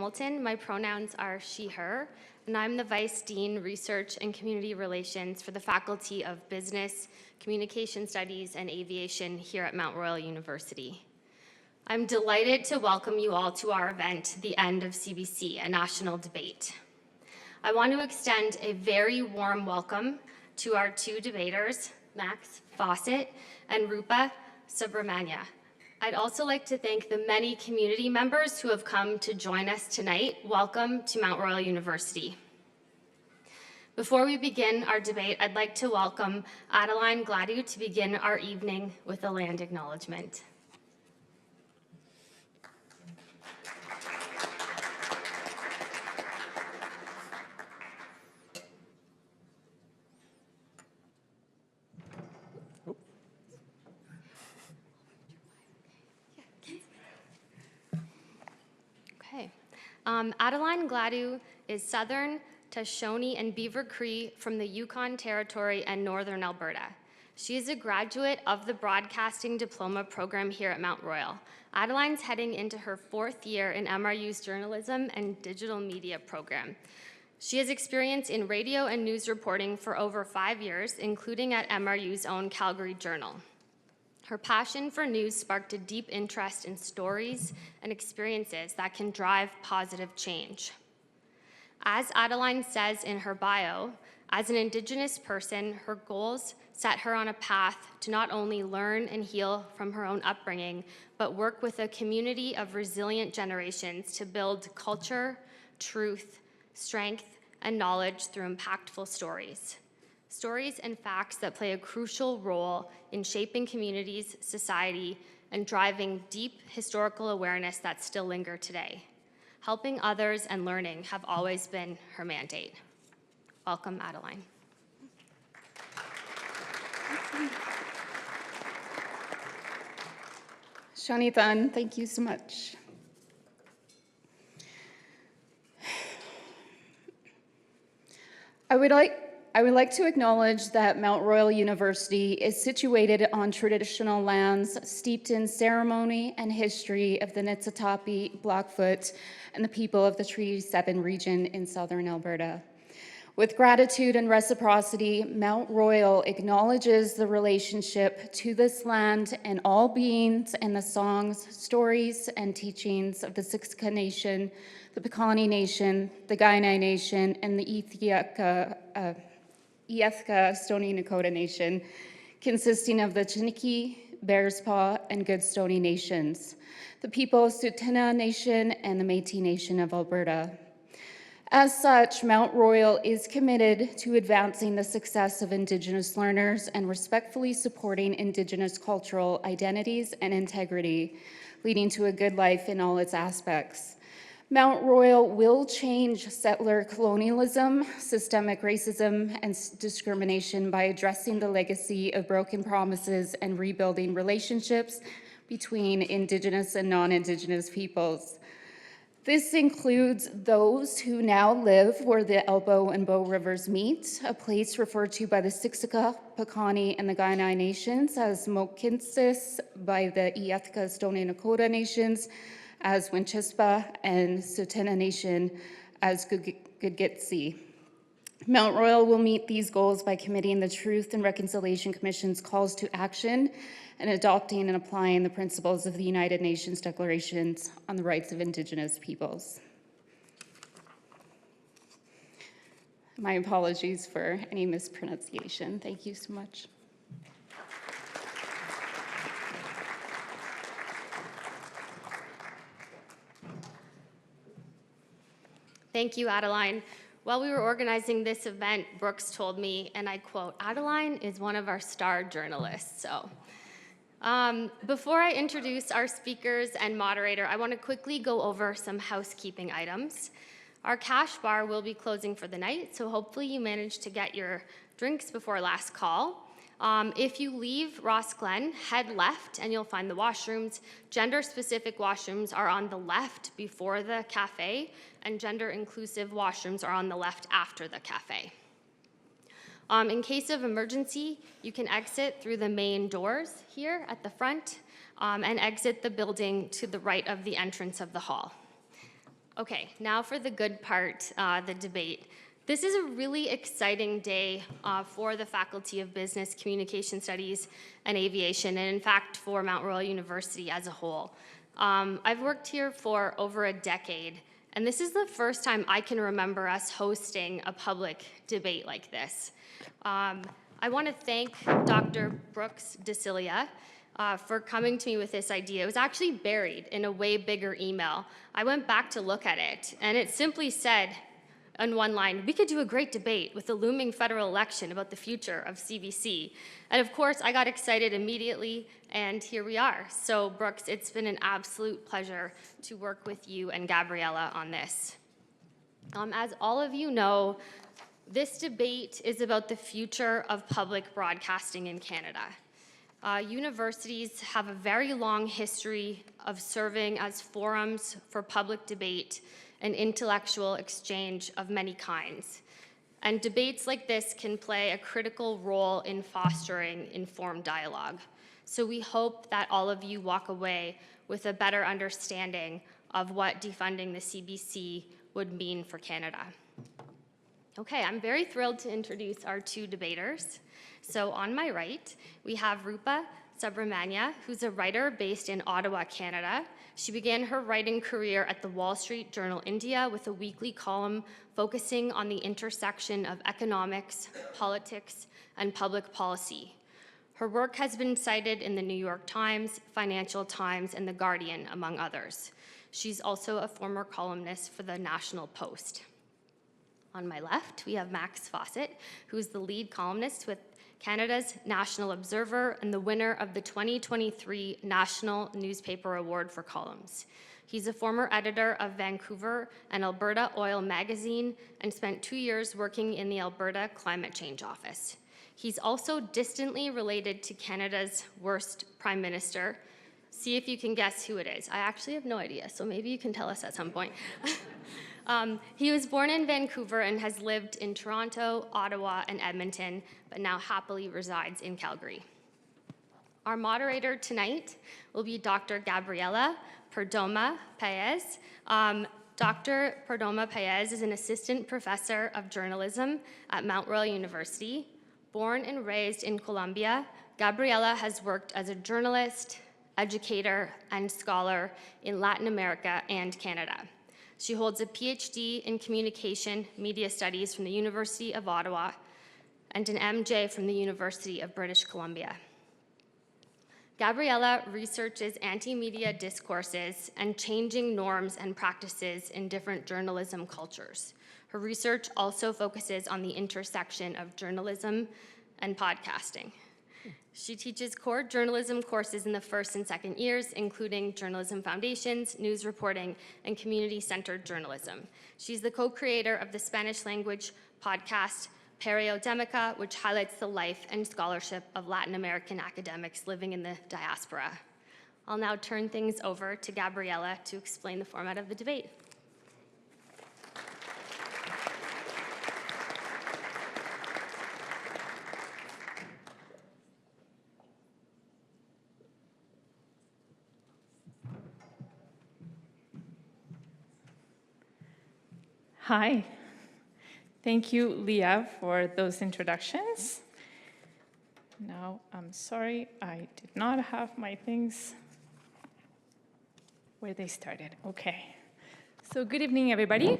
Hamilton. My pronouns are she, her, and I'm the Vice Dean, Research and Community Relations for the Faculty of Business, Communication Studies, and Aviation here at Mount Royal University. I'm delighted to welcome you all to our event, The End of CBC, a national debate. I want to extend a very warm welcome to our two debaters, Max Fawcett and Rupa Subramanya. I'd also like to thank the many community members who have come to join us tonight. Welcome to Mount Royal University. Before we begin our debate, I'd like to welcome Adeline Gladu to begin our evening with a land acknowledgement. Adeline Gladu is Southern, Taishoni, and Beaver Cree from the Yukon Territory and Northern Alberta. She is a graduate of the Broadcasting Diploma program here at Mount Royal. Adeline's heading into her 4th year in MRU's Journalism and Digital Media program. She has experience in radio and news reporting for over 5 years, including at MRU's own Calgary Journal. Her passion for news sparked a deep interest in stories and experiences that can drive positive change. As Adeline says in her bio, as an Indigenous person, her goals set her on a path to not only learn and heal from her own upbringing, but work with a community of resilient generations to build culture, truth, strength, and knowledge through impactful stories. Stories and facts that play a crucial role in shaping communities, society, and driving deep historical awareness that still linger today. Helping others and learning have always been her mandate. Welcome, Adeline. Shanitan, thank you so much. I would like to acknowledge that Mount Royal University is situated on traditional lands steeped in ceremony and history of the Niitsitapi, Blackfoot, and the people of the Treaty 7 region in southern Alberta. With gratitude and reciprocity, Mount Royal acknowledges the relationship to this land and all beings and the songs, stories, and teachings of the Siksika Nation, the Piikani Nation, the Kainai Nation, and the Iyethka Stoney Nakoda Nation, consisting of the Chiniki, Bearspaw, and Good Stoney Nations, the people of Tsuut'ina Nation, and the Métis Nation of Alberta. As such, Mount Royal is committed to advancing the success of Indigenous learners and respectfully supporting Indigenous cultural identities and integrity, leading to a good life in all its aspects. Mount Royal will change settler colonialism, systemic racism, and discrimination by addressing the legacy of broken promises and rebuilding relationships between Indigenous and non-Indigenous peoples. This includes those who now live where the Elbow and Bow Rivers meet, a place referred to by the Siksika, Piikani, and the Kainai Nations as Mohkinstsis, by the Iyethka Stoney Nakoda Nations as Winchispa, and Tsuut'ina Nation as Gugitsi. Mount Royal will meet these goals by committing the Truth and Reconciliation Commission's calls to action and adopting and applying the principles of the United Nations Declarations on the Rights of Indigenous Peoples. My apologies for any mispronunciation. Thank you so much. Thank you, Adeline. While we were organizing this event, Brooks told me, and I quote, "Adeline is one of our star journalists." So, before I introduce our speakers and moderator, I want to quickly go over some housekeeping items. Our cash bar will be closing for the night, so hopefully you managed to get your drinks before last call. If you leave Ross Glen, head left and you'll find the washrooms. Gender-specific washrooms are on the left before the cafe, and gender-inclusive washrooms are on the left after the cafe. In case of emergency, you can exit through the main doors here at the front and exit the building to the right of the entrance of the hall. Okay, now for the good part, the debate. This is a really exciting day for the Faculty of Business, Communication Studies, and Aviation, and in fact for Mount Royal University as a whole. I've worked here for over a decade, and this is the first time I can remember us hosting a public debate like this. I want to thank Dr. Brooks DeCilia for coming to me with this idea. It was actually buried in a way bigger email. I went back to look at it, and it simply said in one line, we could do a great debate with the looming federal election about the future of CBC. And of course, I got excited immediately, and here we are. So Brooks, it's been an absolute pleasure to work with you and Gabriella on this. As all of you know, this debate is about the future of public broadcasting in Canada. Universities have a very long history of serving as forums for public debate and intellectual exchange of many kinds. And debates like this can play a critical role in fostering informed dialogue. So we hope that all of you walk away with a better understanding of what defunding the CBC would mean for Canada. Okay, I'm very thrilled to introduce our two debaters. So on my right, we have Rupa Subramania, who's a writer based in Ottawa, Canada. She began her writing career at the Wall Street Journal India with a weekly column focusing on the intersection of economics, politics, and public policy. Her work has been cited in the New York Times, Financial Times, and The Guardian, among others. She's also a former columnist for the National Post. On my left, we have Max Fawcett, who's the lead columnist with Canada's National Observer and the winner of the 2023 National Newspaper Award for Columns. He's a former editor of Vancouver and Alberta Oil magazine and spent 2 years working in the Alberta Climate Change Office. He's also distantly related to Canada's worst prime minister. See if you can guess who it is. I actually have no idea, so maybe you can tell us at some point. He was born in Vancouver and has lived in Toronto, Ottawa, and Edmonton, but now happily resides in Calgary. Our moderator tonight will be Dr. Gabriella Perdomo-Paez. Dr. Perdomo-Paez is an assistant professor of journalism at Mount Royal University. Born and raised in Colombia, Gabriella has worked as a journalist, educator, and scholar in Latin America and Canada. She holds a PhD in Communication Media Studies from the University of Ottawa and an MJ from the University of British Columbia. Gabriella researches anti-media discourses and changing norms and practices in different journalism cultures. Her research also focuses on the intersection of journalism and podcasting. She teaches core journalism courses in the first and second years, including journalism foundations, news reporting, and community-centered journalism. She's the co-creator of the Spanish-language podcast Periodemica, which highlights the life and scholarship of Latin American academics living in the diaspora. I'll now turn things over to Gabriella to explain the format of the debate. Hi. Thank you, Leah, for those introductions. Now, I'm sorry, I did not have my things where they started. Okay. So good evening, everybody.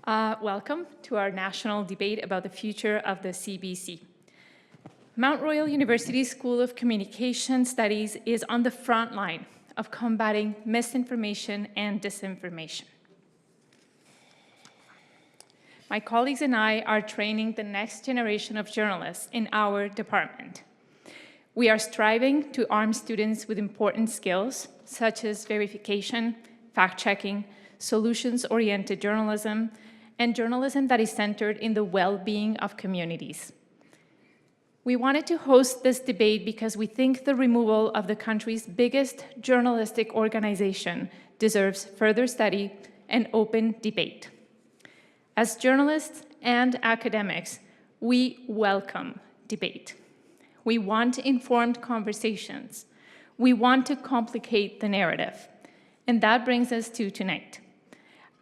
Welcome to our national debate about the future of the CBC. Mount Royal University School of Communication Studies is on the front line of combating misinformation and disinformation. My colleagues and I are training the next generation of journalists in our department. We are striving to arm students with important skills, such as verification, fact-checking, solutions-oriented journalism, and journalism that is centered in the well-being of communities. We wanted to host this debate because we think the removal of the country's biggest journalistic organization deserves further study and open debate. As journalists and academics, we welcome debate. We want informed conversations. We want to complicate the narrative. And that brings us to tonight.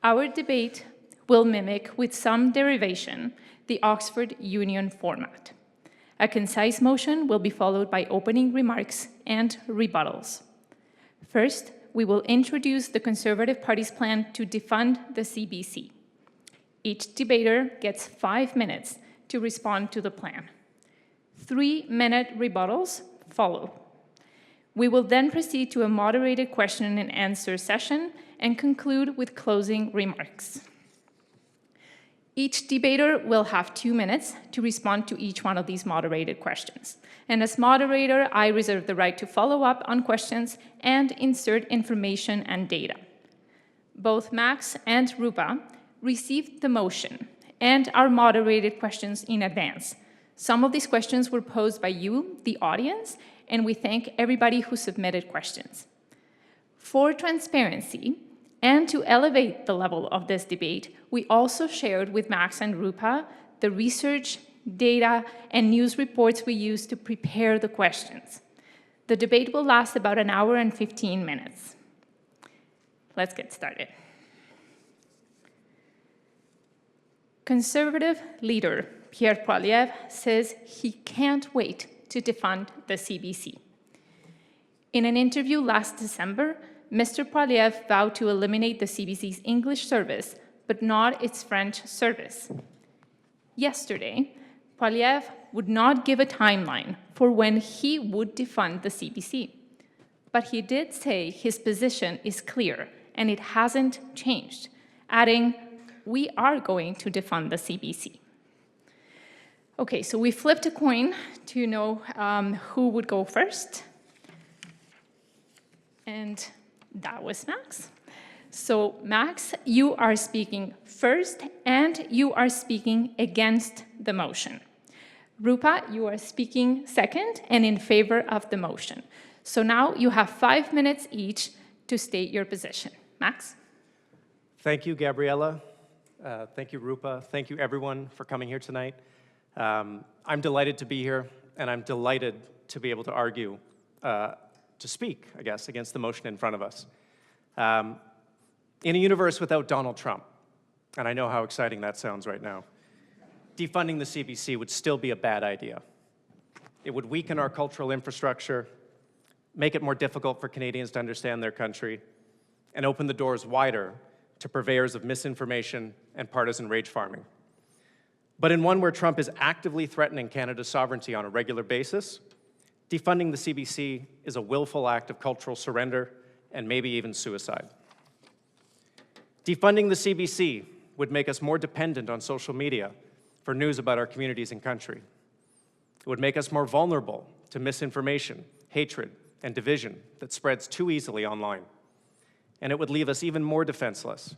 Our debate will mimic, with some derivation, the Oxford Union format. A concise motion will be followed by opening remarks and rebuttals. First, we will introduce the Conservative Party's plan to defund the CBC. Each debater gets 5 minutes to respond to the plan. 3-minute rebuttals follow. We will then proceed to a moderated question and answer session and conclude with closing remarks. Each debater will have 2 minutes to respond to each one of these moderated questions. And as moderator, I reserve the right to follow up on questions and insert information and data. Both Max and Rupa received the motion and our moderated questions in advance. Some of these questions were posed by you, the audience, and we thank everybody who submitted questions. For transparency, and to elevate the level of this debate, we also shared with Max and Rupa the research, data, and news reports we used to prepare the questions. The debate will last about 1 hour and 15 minutes. Let's get started. Conservative leader Pierre Poilievre says he can't wait to defund the CBC. In an interview last December, Mr. Poilievre vowed to eliminate the CBC's English service, but not its French service. Yesterday, Poilievre would not give a timeline for when he would defund the CBC. But he did say his position is clear and it hasn't changed, adding, "We are going to defund the CBC." Okay, so we flipped a coin to know who would go first. And that was Max. So Max, you are speaking first and you are speaking against the motion. Rupa, you are speaking second and in favor of the motion. So now you have 5 minutes each to state your position. Max? Thank you, Gabriella. Thank you, Rupa. Thank you, everyone, for coming here tonight. I'm delighted to be here, and I'm delighted to be able to argue, to speak, I guess, against the motion in front of us. In a universe without Donald Trump, and I know how exciting that sounds right now, defunding the CBC would still be a bad idea. It would weaken our cultural infrastructure, make it more difficult for Canadians to understand their country, and open the doors wider to purveyors of misinformation and partisan rage farming. But in one where Trump is actively threatening Canada's sovereignty on a regular basis, defunding the CBC is a willful act of cultural surrender and maybe even suicide. Defunding the CBC would make us more dependent on social media for news about our communities and country. It would make us more vulnerable to misinformation, hatred, and division that spreads too easily online. And it would leave us even more defenseless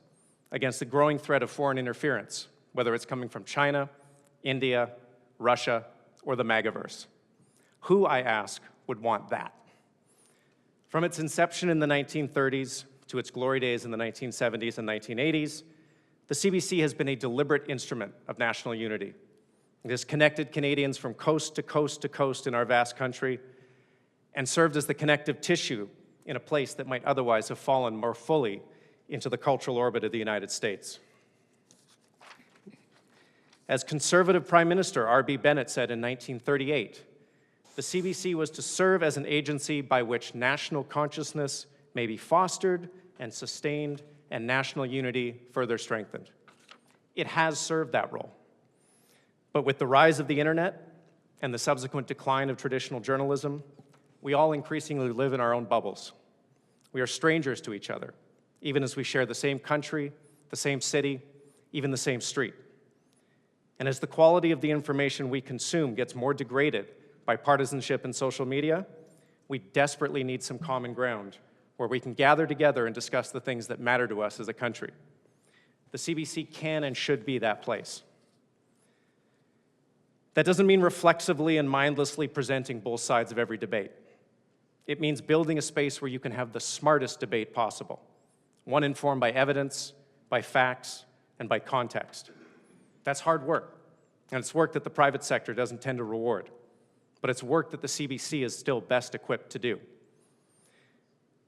against the growing threat of foreign interference, whether it's coming from China, India, Russia, or the MAGAverse. Who, I ask, would want that? From its inception in the 1930s to its glory days in the 1970s and 1980s, the CBC has been a deliberate instrument of national unity. It has connected Canadians from coast to coast to coast in our vast country and served as the connective tissue in a place that might otherwise have fallen more fully into the cultural orbit of the United States. As Conservative Prime Minister R.B. Bennett said in 1938, the CBC was to serve as an agency by which national consciousness may be fostered and sustained and national unity further strengthened. It has served that role. But with the rise of the internet and the subsequent decline of traditional journalism, we all increasingly live in our own bubbles. We are strangers to each other, even as we share the same country, the same city, even the same street. And as the quality of the information we consume gets more degraded by partisanship and social media, we desperately need some common ground where we can gather together and discuss the things that matter to us as a country. The CBC can and should be that place. That doesn't mean reflexively and mindlessly presenting both sides of every debate. It means building a space where you can have the smartest debate possible, one informed by evidence, by facts, and by context. That's hard work, and it's work that the private sector doesn't tend to reward, but it's work that the CBC is still best equipped to do.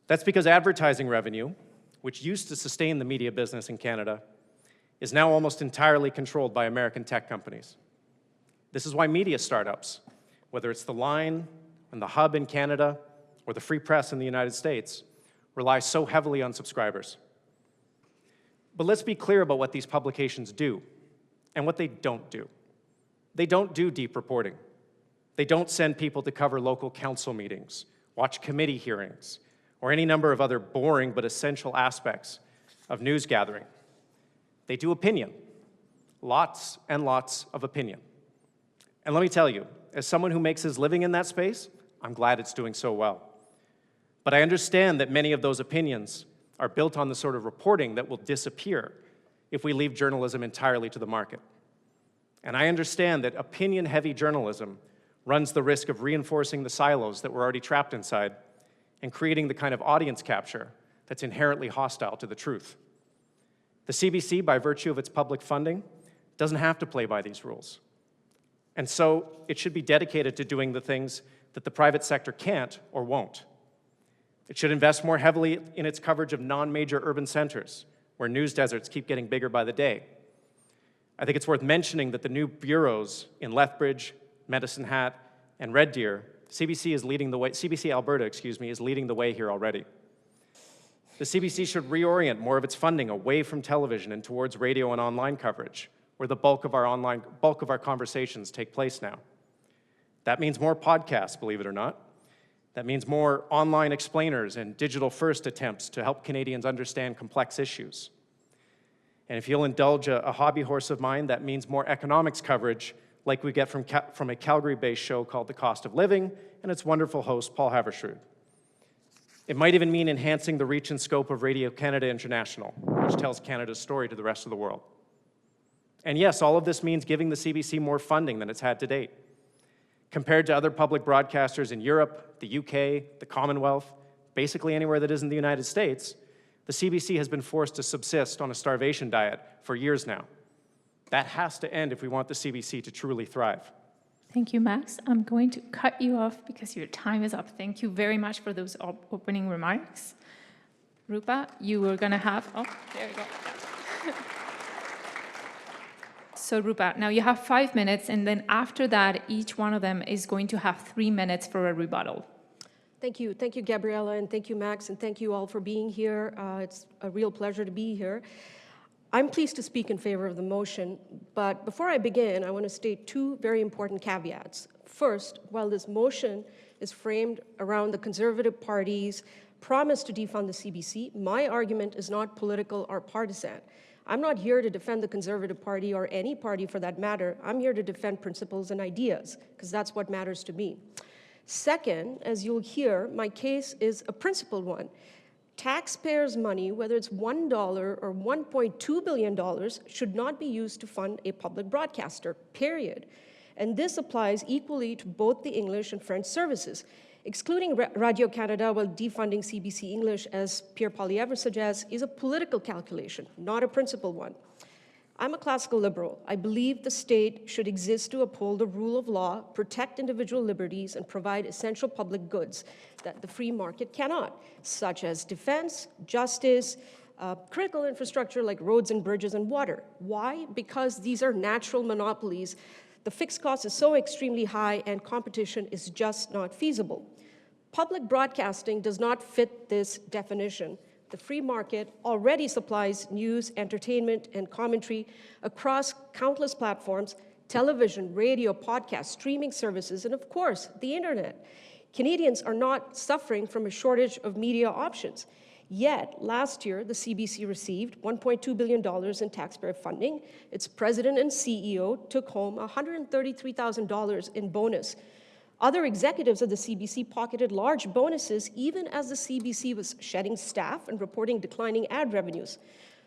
That's because advertising revenue, which used to sustain the media business in Canada, is now almost entirely controlled by American tech companies. This is why media startups, whether it's The Line and The Hub in Canada or the Free Press in the United States, rely so heavily on subscribers. But let's be clear about what these publications do and what they don't do. They don't do deep reporting. They don't send people to cover local council meetings, watch committee hearings, or any number of other boring but essential aspects of news gathering. They do opinion, lots and lots of opinion. And let me tell you, as someone who makes his living in that space, I'm glad it's doing so well. But I understand that many of those opinions are built on the sort of reporting that will disappear if we leave journalism entirely to the market. And I understand that opinion-heavy journalism runs the risk of reinforcing the silos that we're already trapped inside and creating the kind of audience capture that's inherently hostile to the truth. The CBC, by virtue of its public funding, doesn't have to play by these rules. And so it should be dedicated to doing the things that the private sector can't or won't. It should invest more heavily in its coverage of non-major urban centers, where news deserts keep getting bigger by the day. I think it's worth mentioning that the new bureaus in Lethbridge, Medicine Hat, and Red Deer, CBC Alberta, is leading the way here already. The CBC should reorient more of its funding away from television and towards radio and online coverage, where the bulk of our conversations take place now. That means more podcasts, believe it or not. That means more online explainers and digital-first attempts to help Canadians understand complex issues. And if you'll indulge a hobby horse of mine, that means more economics coverage like we get from a Calgary-based show called The Cost of Living and its wonderful host, Paul Havershrud. It might even mean enhancing the reach and scope of Radio Canada International, which tells Canada's story to the rest of the world. And yes, all of this means giving the CBC more funding than it's had to date. Compared to other public broadcasters in Europe, the UK, the Commonwealth, basically anywhere that isn't the United States, the CBC has been forced to subsist on a starvation diet for years now. That has to end if we want the CBC to truly thrive. Thank you, Max. I'm going to cut you off because your time is up. Thank you very much for those opening remarks. Rupa, you were going to have... Oh, there you go. So Rupa, now you have 5 minutes, and then after that, each one of them is going to have 3 minutes for a rebuttal. Thank you, Gabriella, and thank you, Max, and thank you all for being here. It's a real pleasure to be here. I'm pleased to speak in favor of the motion, but before I begin, I want to state two very important caveats. First, while this motion is framed around the Conservative Party's promise to defund the CBC, my argument is not political or partisan. I'm not here to defend the Conservative Party or any party for that matter. I'm here to defend principles and ideas, because that's what matters to me. Second, as you'll hear, my case is a principled one. Taxpayers' money, whether it's $1 or $1.2 billion, should not be used to fund a public broadcaster, period. And this applies equally to both the English and French services. Excluding Radio Canada while defunding CBC English, as Pierre Poilievre suggests, is a political calculation, not a principled one. I'm a classical liberal. I believe the state should exist to uphold the rule of law, protect individual liberties, and provide essential public goods that the free market cannot, such as defense, justice, critical infrastructure like roads and bridges and water. Why? Because these are natural monopolies. The fixed cost is so extremely high and competition is just not feasible. Public broadcasting does not fit this definition. The free market already supplies news, entertainment, and commentary across countless platforms: television, radio, podcasts, streaming services, and of course, the internet. Canadians are not suffering from a shortage of media options. Yet, last year, the CBC received $1.2 billion in taxpayer funding. Its president and CEO took home $133,000 in bonus. Other executives of the CBC pocketed large bonuses even as the CBC was shedding staff and reporting declining ad revenues.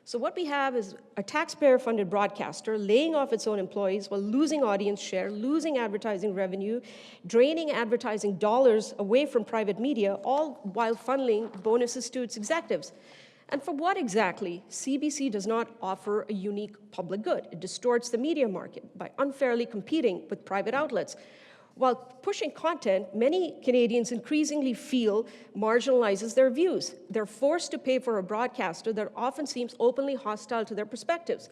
So what we have is a taxpayer-funded broadcaster laying off its own employees while losing audience share, losing advertising revenue, draining advertising dollars away from private media, all while funneling bonuses to its executives. And for what exactly? CBC does not offer a unique public good. It distorts the media market by unfairly competing with private outlets. While pushing content, many Canadians increasingly feel marginalizes their views. They're forced to pay for a broadcaster that often seems openly hostile to their perspectives.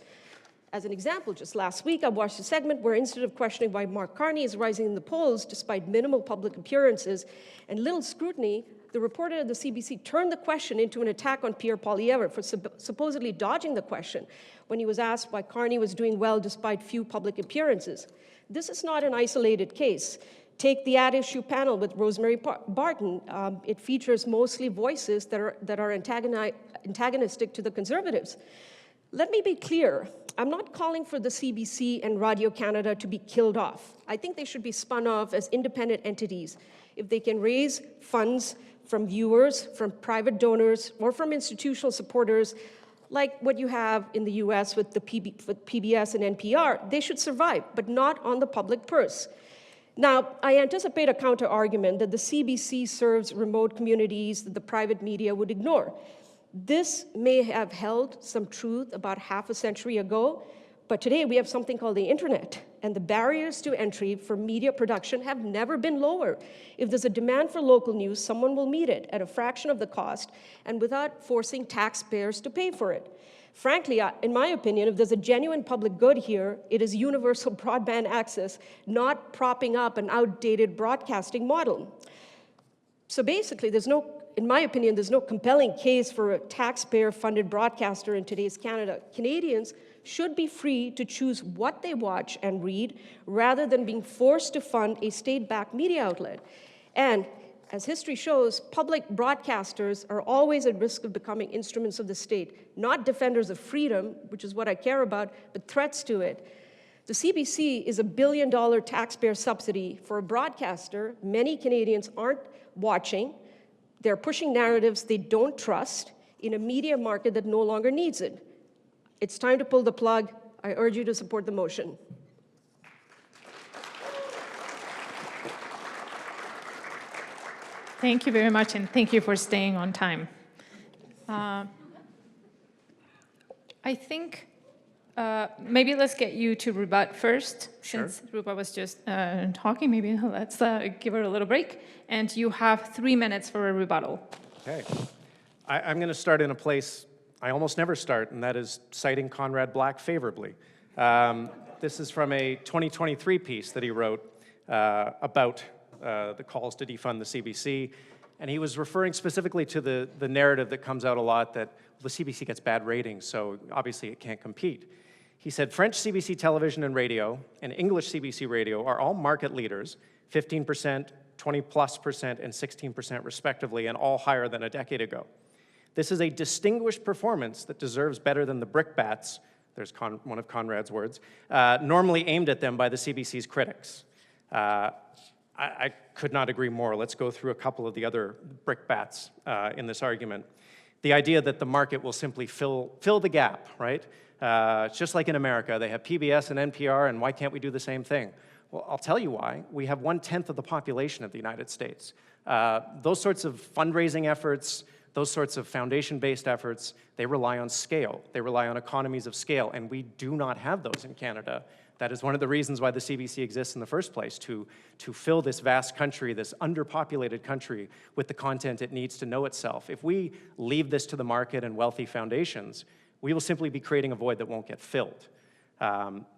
As an example, just last week, I watched a segment where instead of questioning why Mark Carney is rising in the polls despite minimal public appearances and little scrutiny, the reporter at the CBC turned the question into an attack on Pierre Poilievre for supposedly dodging the question when he was asked why Carney was doing well despite few public appearances. This is not an isolated case. Take the At Issue panel with Rosemary Barton. It features mostly voices that are antagonistic to the Conservatives. Let me be clear. I'm not calling for the CBC and Radio-Canada to be killed off. I think they should be spun off as independent entities. If they can raise funds from viewers, from private donors, or from institutional supporters, like what you have in the US with PBS and NPR, they should survive, but not on the public purse. Now, I anticipate a counter-argument that the CBC serves remote communities that the private media would ignore. This may have held some truth about half a century ago, but today we have something called the internet, and the barriers to entry for media production have never been lower. If there's a demand for local news, someone will meet it at a fraction of the cost and without forcing taxpayers to pay for it. Frankly, in my opinion, if there's a genuine public good here, it is universal broadband access, not propping up an outdated broadcasting model. So basically, in my opinion, there's no compelling case for a taxpayer-funded broadcaster in today's Canada. Canadians should be free to choose what they watch and read rather than being forced to fund a state-backed media outlet. And as history shows, public broadcasters are always at risk of becoming instruments of the state, not defenders of freedom, which is what I care about, but threats to it. The CBC is $1 billion taxpayer subsidy for a broadcaster many Canadians aren't watching. They're pushing narratives they don't trust in a media market that no longer needs it. It's time to pull the plug. I urge you to support the motion. Thank you very much, and thank you for staying on time. I think maybe let's get you to rebut first, Sure. since Rupa was just talking. Maybe let's give her a little break. And you have 3 minutes for a rebuttal. Okay. I'm going to start in a place I almost never start, and that is citing Conrad Black favorably. This is from a 2023 piece that he wrote about the calls to defund the CBC, and he was referring specifically to the narrative that comes out a lot that the CBC gets bad ratings, so obviously it can't compete. He said, French CBC television and radio and English CBC radio are all market leaders, 15%, 20+%, and 16% respectively, and all higher than a decade ago. This is a distinguished performance that deserves better than the brickbats, there's one of Conrad's words, normally aimed at them by the CBC's critics. I could not agree more. Let's go through a couple of the other brickbats in this argument. The idea that the market will simply fill the gap, right? It's just like in America, they have PBS and NPR, and why can't we do the same thing? Well, I'll tell you why. We have 1/10 of the population of the United States. Those sorts of fundraising efforts, those sorts of foundation-based efforts, they rely on scale. They rely on economies of scale, and we do not have those in Canada. That is one of the reasons why the CBC exists in the first place, to fill this vast country, this underpopulated country, with the content it needs to know itself. If we leave this to the market and wealthy foundations, we will simply be creating a void that won't get filled.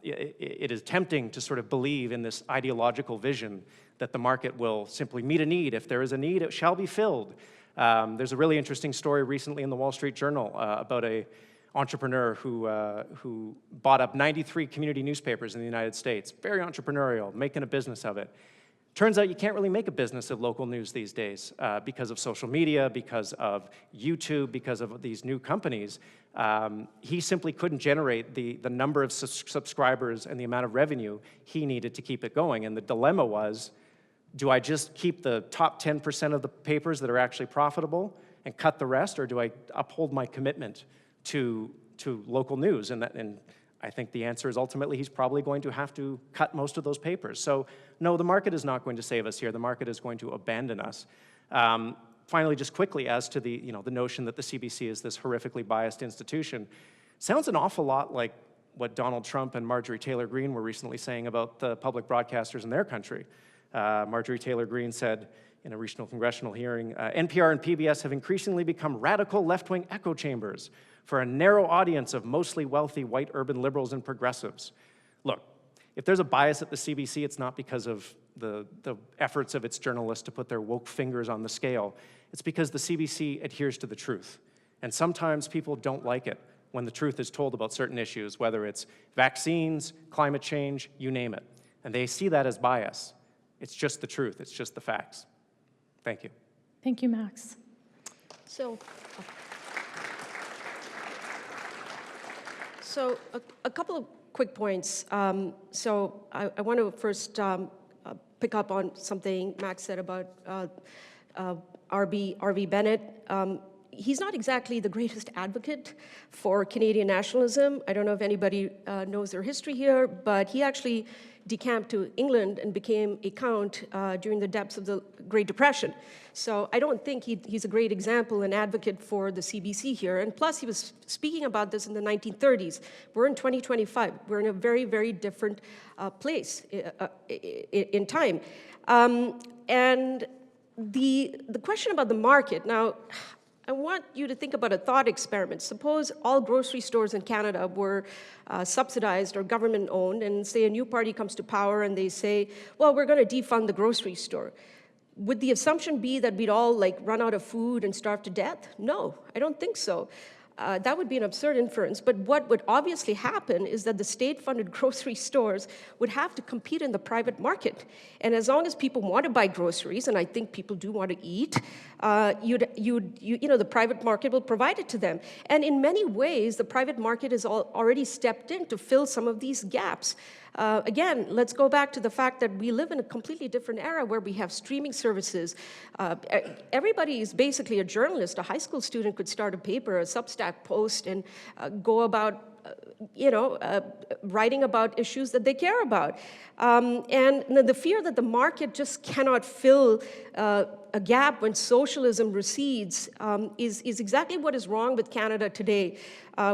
It is tempting to sort of believe in this ideological vision that the market will simply meet a need. If there is a need, it shall be filled. There's a really interesting story recently in the Wall Street Journal about an entrepreneur who bought up 93 community newspapers in the United States. Very entrepreneurial, making a business of it. Turns out you can't really make a business of local news these days because of social media, because of YouTube, because of these new companies. He simply couldn't generate the number of subscribers and the amount of revenue he needed to keep it going. And the dilemma was, do I just keep the top 10% of the papers that are actually profitable and cut the rest, or do I uphold my commitment to local news? And I think the answer is ultimately he's probably going to have to cut most of those papers. So no, the market is not going to save us here. The market is going to abandon us. Finally, just quickly, as to the notion that the CBC is this horrifically biased institution, sounds an awful lot like what Donald Trump and Marjorie Taylor Greene were recently saying about the public broadcasters in their country. Marjorie Taylor Greene said in a regional congressional hearing, NPR and PBS have increasingly become radical left-wing echo chambers for a narrow audience of mostly wealthy white urban liberals and progressives. Look, if there's a bias at the CBC, it's not because of the efforts of its journalists to put their woke fingers on the scale. It's because the CBC adheres to the truth. And sometimes people don't like it when the truth is told about certain issues, whether it's vaccines, climate change, you name it. And they see that as bias. It's just the truth. It's just the facts. Thank you. Thank you, Max. So a couple of quick points. So I want to first pick up on something Max said about R.V. Bennett. He's not exactly the greatest advocate for Canadian nationalism. I don't know if anybody knows their history here, but he actually decamped to England and became a count during the depths of the Great Depression. So I don't think he's a great example and advocate for the CBC here. And plus, he was speaking about this in the 1930s. We're in 2025. We're in a very, very different place in time. And the question about the market, now, I want you to think about a thought experiment. Suppose all grocery stores in Canada were subsidized or government-owned, and say a new party comes to power and they say, well, we're going to defund the grocery store. Would the assumption be that we'd all run out of food and starve to death? No, I don't think so. That would be an absurd inference, but what would obviously happen is that the state-funded grocery stores would have to compete in the private market. And as long as people want to buy groceries, and I think people do want to eat, the private market will provide it to them. And in many ways, the private market has already stepped in to fill some of these gaps. Again, let's go back to the fact that we live in a completely different era where we have streaming services. Everybody is basically a journalist. A high school student could start a paper, a Substack post, and go about writing about issues that they care about. And the fear that the market just cannot fill a gap when socialism recedes is exactly what is wrong with Canada today,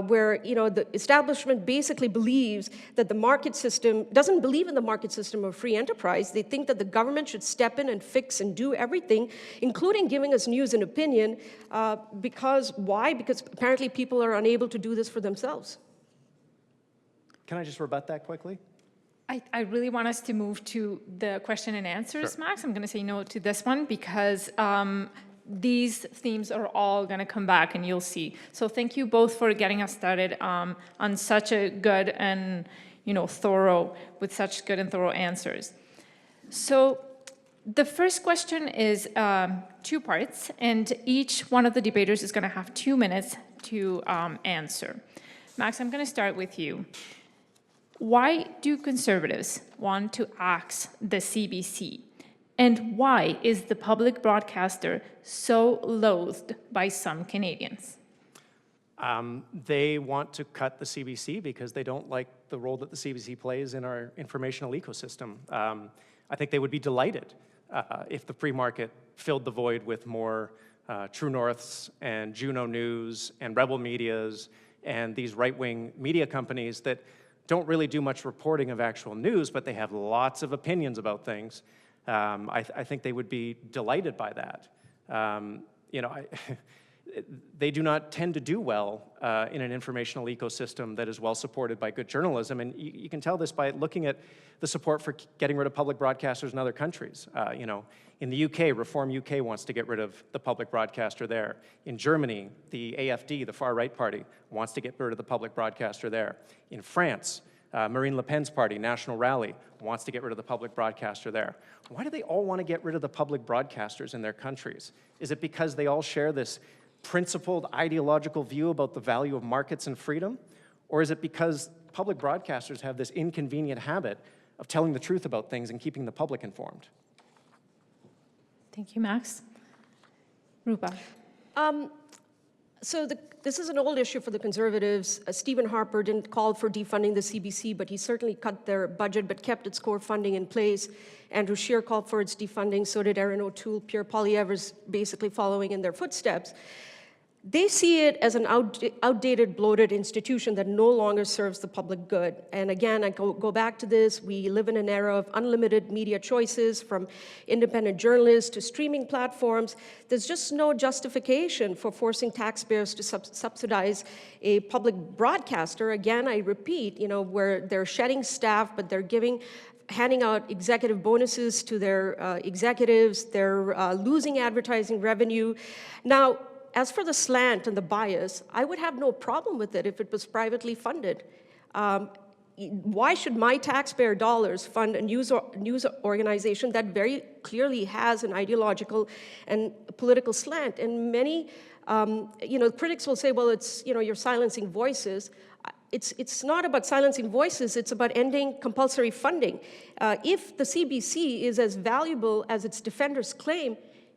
where the establishment basically believes that the market system, doesn't believe in the market system of free enterprise. They think that the government should step in and fix and do everything, including giving us news and opinion, why? Because apparently people are unable to do this for themselves. Can I just rebut that quickly? I really want us to move to the question and answers, Max. I'm going to say no to this one because these themes are all going to come back and you'll see. So thank you both for getting us started on such a good and with such good and thorough answers. So the first question is 2 parts, and each one of the debaters is going to have 2 minutes to answer. Max, I'm going to start with you. Why do Conservatives want to axe the CBC? And why is the public broadcaster so loathed by some Canadians? They want to cut the CBC because they don't like the role that the CBC plays in our informational ecosystem. I think they would be delighted if the free market filled the void with more True Norths and Juno News and Rebel Medias and these right-wing media companies that don't really do much reporting of actual news, but they have lots of opinions about things. I think they would be delighted by that. They do not tend to do well in an informational ecosystem that is well supported by good journalism, and you can tell this by looking at the support for getting rid of public broadcasters in other countries. In the UK, Reform UK wants to get rid of the public broadcaster there. In Germany, the AfD, the far-right party, wants to get rid of the public broadcaster there. In France, Marine Le Pen's party, National Rally, wants to get rid of the public broadcaster there. Why do they all want to get rid of the public broadcasters in their countries? Is it because they all share this principled ideological view about the value of markets and freedom? Or is it because public broadcasters have this inconvenient habit of telling the truth about things and keeping the public informed? Thank you, Max. Rupa. This is an old issue for the Conservatives. Stephen Harper didn't call for defunding the CBC, but he certainly cut their budget but kept its core funding in place. Andrew Scheer called for its defunding, so did Erin O'Toole. Pierre Poilievre is basically following in their footsteps. They see it as an outdated, bloated institution that no longer serves the public good. And again, I go back to this. We live in an era of unlimited media choices, from independent journalists to streaming platforms. There's just no justification for forcing taxpayers to subsidize a public broadcaster. Again, I repeat, where they're shedding staff, but they're handing out executive bonuses to their executives. They're losing advertising revenue. Now, as for the slant and the bias, I would have no problem with it if it was privately funded. Why should my taxpayer dollars fund a news organization that very clearly has an ideological and political slant? And many, critics will say, well, it's, you're silencing voices. It's not about silencing voices, it's about ending compulsory funding. If the CBC is as valuable as its defenders claim,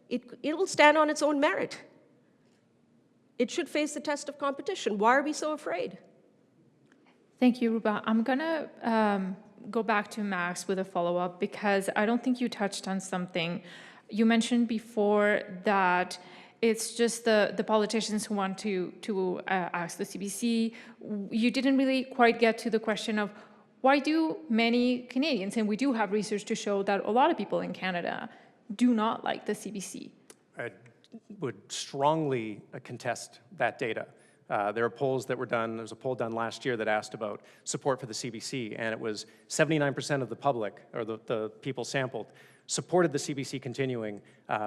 it will stand on its own merit. It should face the test of competition. Why are we so afraid? Thank you, Rupa. I'm going to go back to Max with a follow-up, because I don't think you touched on something. You mentioned before that it's just the politicians who want to ask the CBC. You didn't really quite get to the question of why do many Canadians, and we do have research to show that a lot of people in Canada do not like the CBC. I would strongly contest that data. There are polls that were done. There was a poll done last year that asked about support for the CBC, and it was 79% of the public, or the people sampled, supported the CBC continuing,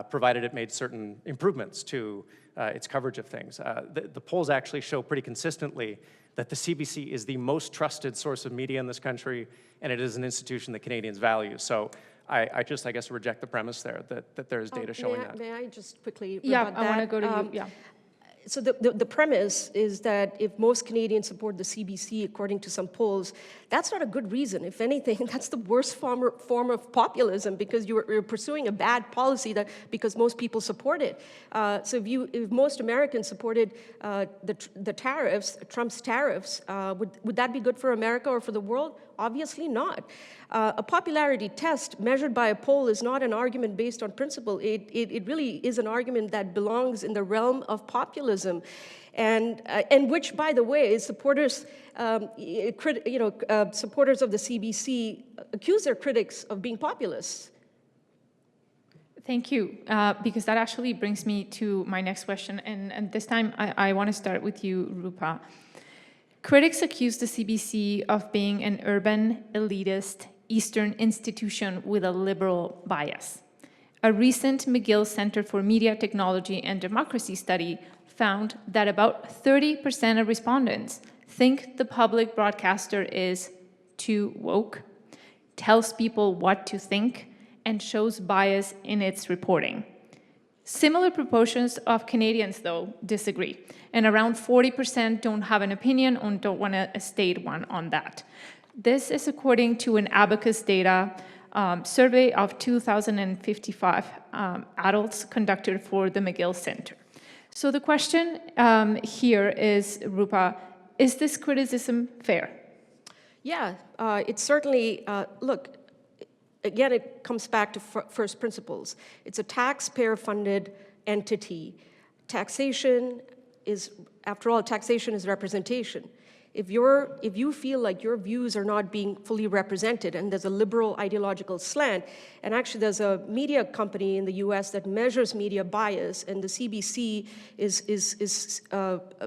provided it made certain improvements to its coverage of things. The polls actually show pretty consistently that the CBC is the most trusted source of media in this country, and it is an institution that Canadians value. So I guess, reject the premise there that there's data showing that. May I just quickly Yeah, I want to go to you. Yeah. So the premise is that if most Canadians support the CBC, according to some polls, that's not a good reason. If anything, that's the worst form of populism, because you're pursuing a bad policy because most people support it. So if most Americans supported the tariffs, Trump's tariffs, would that be good for America or for the world? Obviously not. A popularity test measured by a poll is not an argument based on principle. It really is an argument that belongs in the realm of populism, and which, by the way, supporters, supporters of the CBC accuse their critics of being populists. Thank you, because that actually brings me to my next question, and this time I want to start with you, Rupa. Critics accuse the CBC of being an urban, elitist, Eastern institution with a liberal bias. A recent McGill Center for Media, Technology and Democracy study found that about 30% of respondents think the public broadcaster is too woke, tells people what to think, and shows bias in its reporting. Similar proportions of Canadians, though, disagree, and around 40% don't have an opinion or don't want to state one on that. This is according to an advocacy data survey of 2,055 adults conducted for the McGill Center. So the question here is, Rupa, is this criticism fair? Yeah, it's certainly, look, again, it comes back to first principles. It's a taxpayer-funded entity. Taxation is, after all, taxation is representation. If you feel like your views are not being fully represented and there's a liberal ideological slant, and actually there's a media company in the US that measures media bias, and the CBC is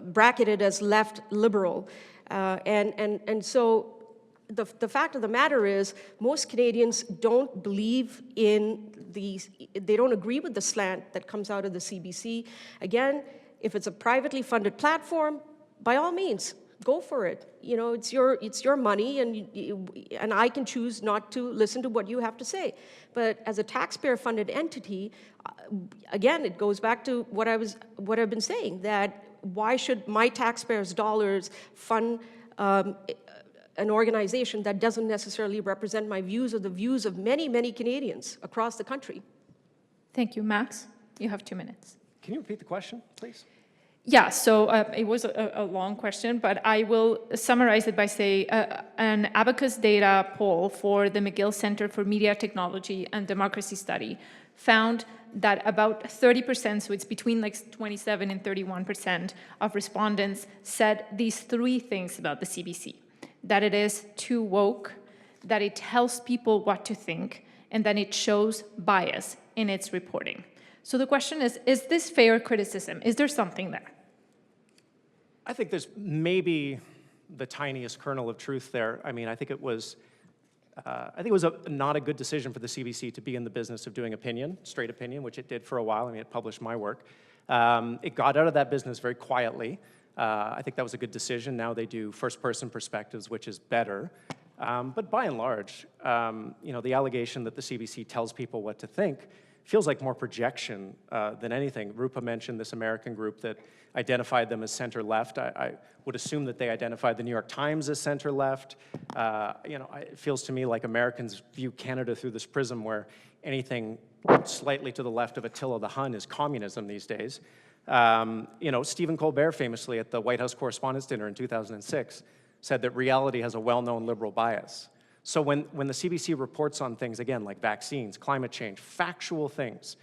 bracketed as left liberal. And so the fact of the matter is most Canadians don't believe in they don't agree with the slant that comes out of the CBC. Again, if it's a privately funded platform, by all means, go for it. You know, it's your money, and I can choose not to listen to what you have to say. But as a taxpayer-funded entity, again, it goes back to what I've been saying, that why should my taxpayers' dollars fund an organization that doesn't necessarily represent my views or the views of many, many Canadians across the country? Thank you. Max, you have 2 minutes. Can you repeat the question, please? Yeah, so it was a long question, but I will summarize it by saying an advocacy data poll for the McGill Center for Media, Technology and Democracy study found that about 30%, so it's between like 27 and 31% of respondents said these three things about the CBC: that it is too woke, that it tells people what to think, and that it shows bias in its reporting. So the question is this fair criticism? Is there something there? I think there's maybe the tiniest kernel of truth there. I mean, I think it was not a good decision for the CBC to be in the business of doing opinion, straight opinion, which it did for a while. I mean, it published my work. It got out of that business very quietly. I think that was a good decision. Now they do first-person perspectives, which is better. But by and large, the allegation that the CBC tells people what to think feels like more projection than anything. Rupa mentioned this American group that identified them as center-left. I would assume that they identified the New York Times as center-left. It feels to me like Americans view Canada through this prism where anything slightly to the left of Attila the Hun is communism these days. Stephen Colbert famously at the White House Correspondents' Dinner in 2006 said that reality has a well-known liberal bias. So when the CBC reports on things, again, like vaccines, climate change, factual things,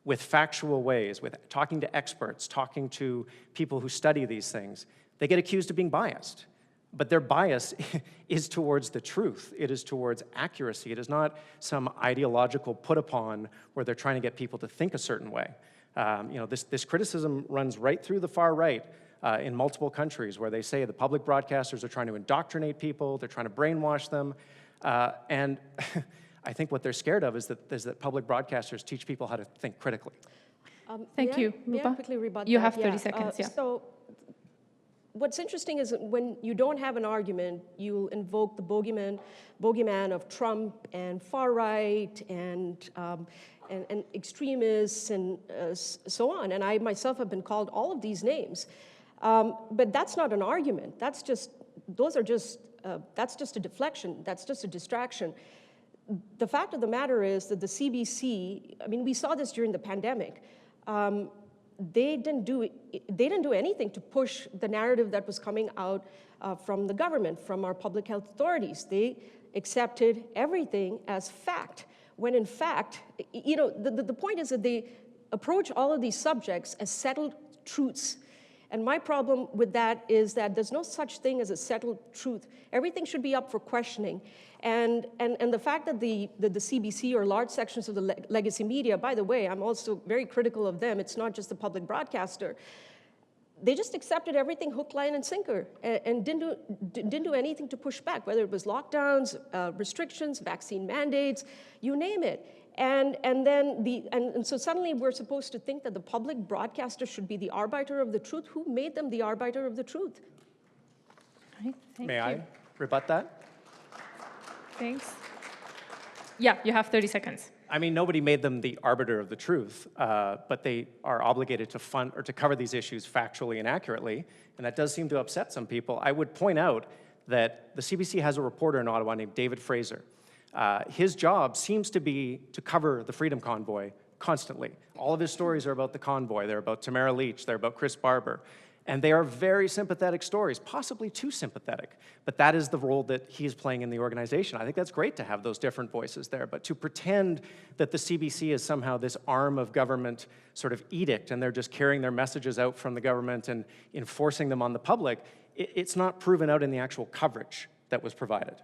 with factual ways, with talking to experts, talking to people who study these things, they get accused of being biased. But their bias is towards the truth. It is towards accuracy. It is not some ideological put-upon where they're trying to get people to think a certain way. This criticism runs right through the far right in multiple countries where they say the public broadcasters are trying to indoctrinate people, they're trying to brainwash them, and I think what they're scared of is that public broadcasters teach people how to think critically. Thank you. May I quickly rebut You that? have 30 seconds, yeah. So what's interesting is when you don't have an argument, you'll invoke the bogeyman of Trump and far right and extremists and so on. And I myself have been called all of these names. But that's not an argument. That's just a deflection. That's just a distraction. The fact of the matter is that the CBC, I mean, we saw this during the pandemic. They didn't do anything to push the narrative that was coming out from the government, from our public health authorities. They accepted everything as fact, when in fact, the point is that they approach all of these subjects as settled truths. And my problem with that is that there's no such thing as a settled truth. Everything should be up for questioning. And the fact that the CBC or large sections of the legacy media, by the way, I'm also very critical of them. It's not just the public broadcaster. They just accepted everything hook, line, and sinker and didn't do anything to push back, whether it was lockdowns, restrictions, vaccine mandates, you name it. And so suddenly we're supposed to think that the public broadcaster should be the arbiter of the truth. Who made them the arbiter of the truth? All right, thank May you. I rebut that? Thanks. Yeah, you have 30 seconds. I mean, nobody made them the arbiter of the truth, but they are obligated to fund or to cover these issues factually and accurately, and that does seem to upset some people. I would point out that the CBC has a reporter in Ottawa named David Fraser. His job seems to be to cover the Freedom Convoy constantly. All of his stories are about the convoy. They're about Tamara Leach. They're about Chris Barber. And they are very sympathetic stories, possibly too sympathetic. But that is the role that he is playing in the organization. I think that's great to have those different voices there. But to pretend that the CBC is somehow this arm of government sort of edict, and they're just carrying their messages out from the government and enforcing them on the public, it's not proven out in the actual coverage that was provided.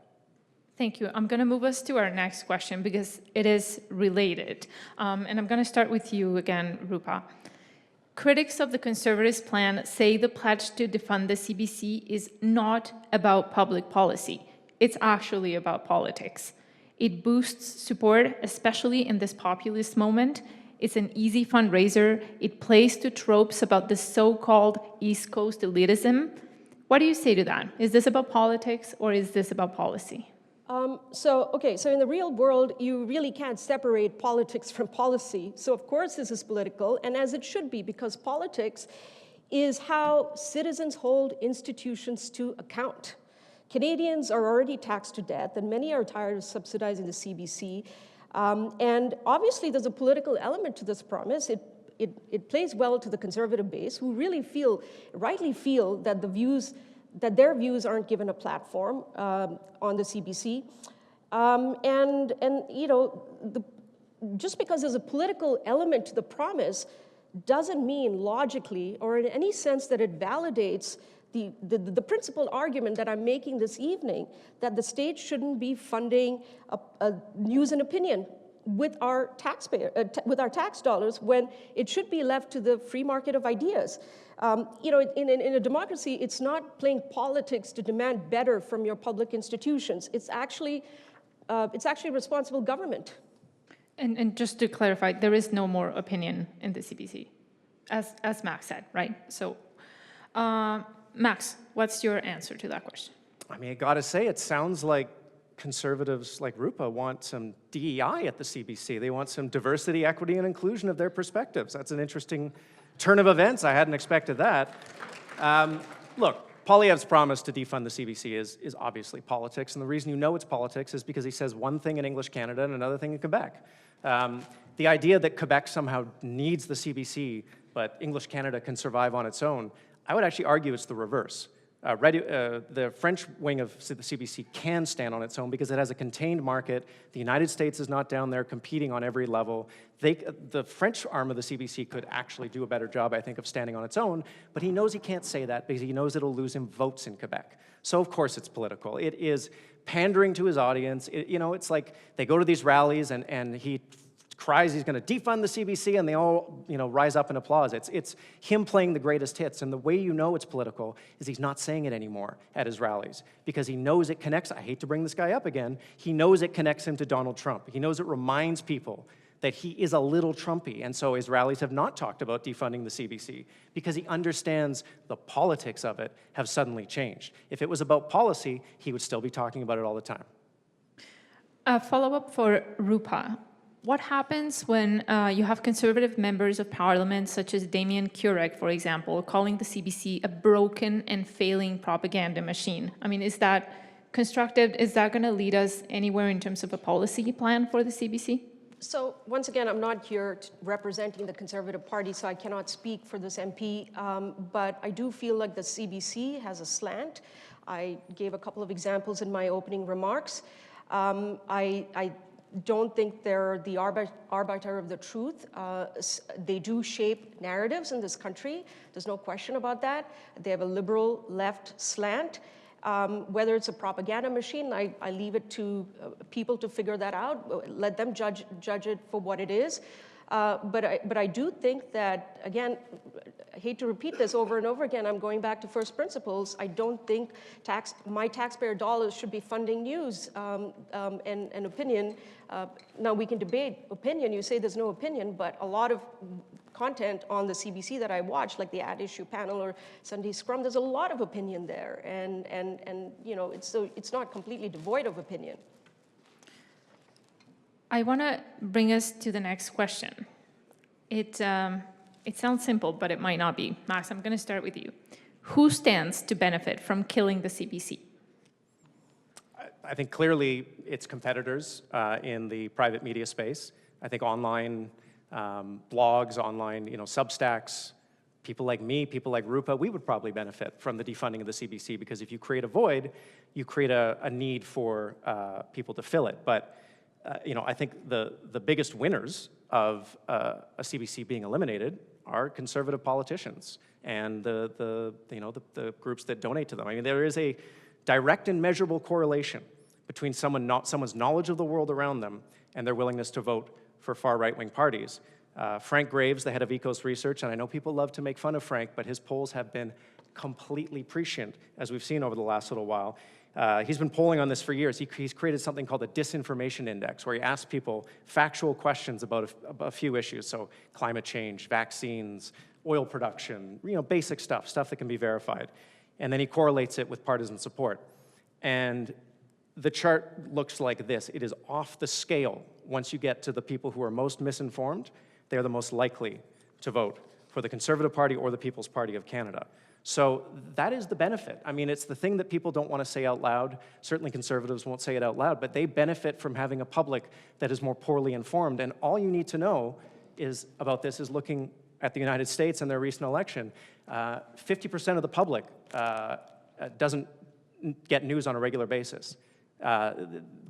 Thank you. I'm going to move us to our next question because it is related. And I'm going to start with you again, Rupa. Critics of the Conservatives' plan say the pledge to defund the CBC is not about public policy. It's actually about politics. It boosts support, especially in this populist moment. It's an easy fundraiser. It plays to tropes about the so-called East Coast elitism. What do you say to that? Is this about politics or is this about policy? So in the real world, you really can't separate politics from policy. So of course this is political, and as it should be, because politics is how citizens hold institutions to account. Canadians are already taxed to death, and many are tired of subsidizing the CBC. And obviously there's a political element to this promise. It plays well to the Conservative base, who really rightly feel that their views aren't given a platform on the CBC. just because there's a political element to the promise doesn't mean logically or in any sense that it validates the principal argument that I'm making this evening, that the state shouldn't be funding news and opinion with our tax dollars, when it should be left to the free market of ideas. In a democracy, it's not playing politics to demand better from your public institutions. It's actually responsible government. And just to clarify, there is no more opinion in the CBC, as Max said, right? So, Max, what's your answer to that question? I mean, I gotta say, it sounds like conservatives like Rupa want some DEI at the CBC. They want some diversity, equity, and inclusion of their perspectives. That's an interesting turn of events. I hadn't expected that. Look, Poilievre's promise to defund the CBC is obviously politics, and the reason you know it's politics is because he says one thing in English Canada and another thing in Quebec. The idea that Quebec somehow needs the CBC, but English Canada can survive on its own, I would actually argue it's the reverse. The French wing of the CBC can stand on its own because it has a contained market. The United States is not down there competing on every level. The French arm of the CBC could actually do a better job, I think, of standing on its own, but he knows he can't say that because he knows it'll lose him votes in Quebec. So of course it's political. It is pandering to his audience. It's like they go to these rallies and he cries he's going to defund the CBC, and they all, rise up in applause. It's him playing the greatest hits, and the way you know it's political is he's not saying it anymore at his rallies because he knows it connects. I hate to bring this guy up again. He knows it connects him to Donald Trump. He knows it reminds people that he is a little Trumpy, and so his rallies have not talked about defunding the CBC because he understands the politics of it have suddenly changed. If it was about policy, he would still be talking about it all the time. A follow-up for Rupa. What happens when you have conservative members of parliament, such as Damien Kurek, for example, calling the CBC a broken and failing propaganda machine? I mean, is that constructive? Is that going to lead us anywhere in terms of a policy plan for the CBC? So once again, I'm not here representing the Conservative Party, so I cannot speak for this MP, but I do feel like the CBC has a slant. I gave a couple of examples in my opening remarks. I don't think they're the arbiter of the truth. They do shape narratives in this country. There's no question about that. They have a liberal left slant. Whether it's a propaganda machine, I leave it to people to figure that out. Let them judge it for what it is. But I do think that, again, I hate to repeat this over and over again, I'm going back to first principles. I don't think my taxpayer dollars should be funding news and opinion. Now we can debate opinion. You say there's no opinion, but a lot of content on the CBC that I watch, like the Ad Issue Panel or Sunday Scrum, there's a lot of opinion there, and it's not completely devoid of opinion. I want to bring us to the next question. It sounds simple, but it might not be. Max, I'm going to start with you. Who stands to benefit from killing the CBC? I think clearly it's competitors in the private media space. I think online blogs, online Substacks, people like me, people like Rupa, we would probably benefit from the defunding of the CBC because if you create a void, you create a need for people to fill it. But I think the biggest winners of a CBC being eliminated are conservative politicians and the groups that donate to them. I mean, there is a direct and measurable correlation between someone's knowledge of the world around them and their willingness to vote for far right-wing parties. Frank Graves, the head of Ecos Research, and I know people love to make fun of Frank, but his polls have been completely prescient, as we've seen over the last little while. He's been polling on this for years. He's created something called a disinformation index, where he asks people factual questions about a few issues, so climate change, vaccines, oil production, basic stuff that can be verified. And then he correlates it with partisan support. And the chart looks like this. It is off the scale. Once you get to the people who are most misinformed, they're the most likely to vote for the Conservative Party or the People's Party of Canada. So that is the benefit. I mean, it's the thing that people don't want to say out loud. Certainly conservatives won't say it out loud, but they benefit from having a public that is more poorly informed. And all you need to know about this is looking at the United States and their recent election. 50% of the public doesn't get news on a regular basis.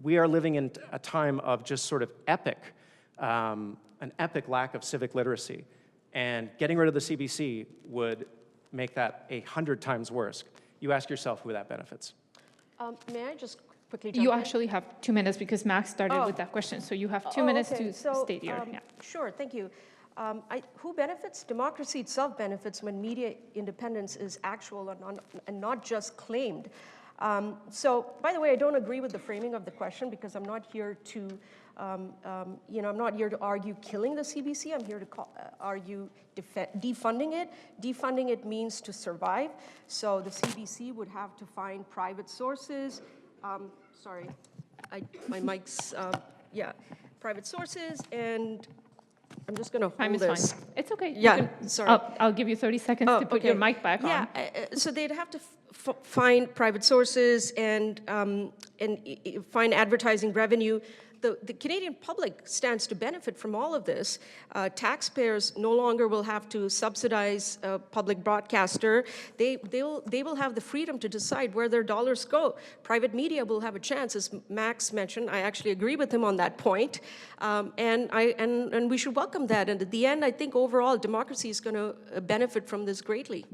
We are living in a time of just sort of epic an epic lack of civic literacy. And getting rid of the CBC would make that 100 times worse. You ask yourself who that benefits. May I just quickly jump You in? actually have 2 minutes because Max started Oh. with that question. So you have 2 minutes okay. to So, state your, yeah. Sure, thank you. Who benefits? Democracy itself benefits when media independence is actual and not just claimed. So, by the way, I don't agree with the framing of the question because I'm not here to, I'm not here to argue killing the CBC. I'm here to argue defunding it. Defunding it means to survive. So the CBC would have to find private sources. Sorry, my mic's, private sources, and I'm just going to Time hold is this. fine. It's okay. Yeah, sorry. I'll give you 30 seconds to put your mic back on. Yeah, so they'd have to find private sources and find advertising revenue. The Canadian public stands to benefit from all of this. Taxpayers no longer will have to subsidize a public broadcaster. They will have the freedom to decide where their dollars go. Private media will have a chance, as Max mentioned. I actually agree with him on that point, and we should welcome that. And at the end, I think overall democracy is going to benefit from this greatly.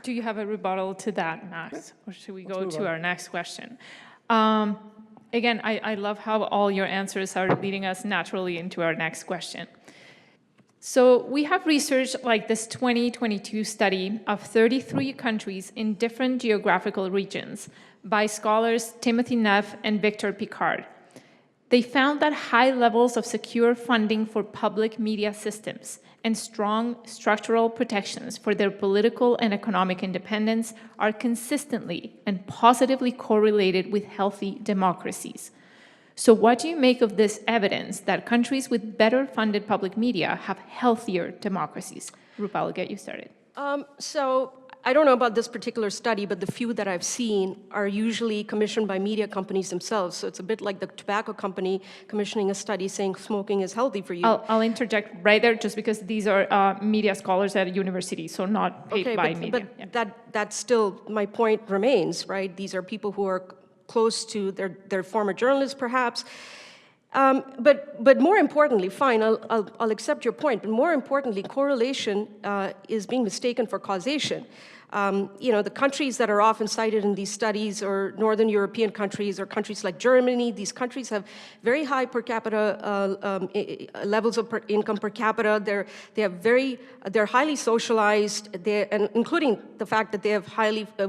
Do you have a rebuttal to that, Max? Or should we go move to on. our next question? Again, I love how all your answers are leading us naturally into our next question. So we have research like this 2022 study of 33 countries in different geographical regions by scholars Timothy Neff and Victor Picard. They found that high levels of secure funding for public media systems and strong structural protections for their political and economic independence are consistently and positively correlated with healthy democracies. So what do you make of this evidence that countries with better funded public media have healthier democracies? Rupa, I'll get you started. So I don't know about this particular study, but the few that I've seen are usually commissioned by media companies themselves. So it's a bit like the tobacco company commissioning a study saying smoking is healthy for you. I'll interject right there just because these are media scholars at a university, so not paid by media. But that's still, my point remains, right? These are people who are close to their former journalists, perhaps. But more importantly, fine, I'll accept your point, but more importantly, correlation is being mistaken for causation. The countries that are often cited in these studies are Northern European countries or countries like Germany. These countries have very high per capita levels of income per capita. They're highly socialized, and including the fact that they have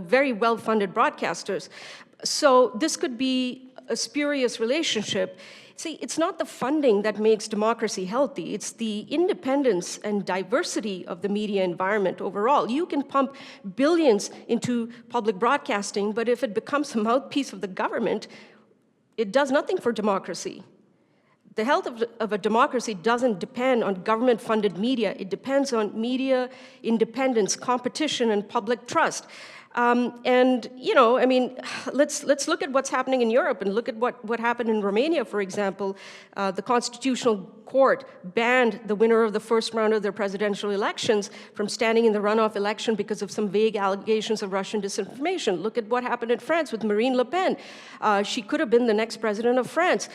very well-funded broadcasters. So this could be a spurious relationship. See, it's not the funding that makes democracy healthy. It's the independence and diversity of the media environment overall. You can pump billions into public broadcasting, but if it becomes a mouthpiece of the government, it does nothing for democracy. The health of a democracy doesn't depend on government-funded media. It depends on media independence, competition, and public trust. Let's look at what's happening in Europe and look at what happened in Romania, for example. The Constitutional Court banned the winner of the first round of their presidential elections from standing in the runoff election because of some vague allegations of Russian disinformation. Look at what happened in France with Marine Le Pen. She could have been the next president of France.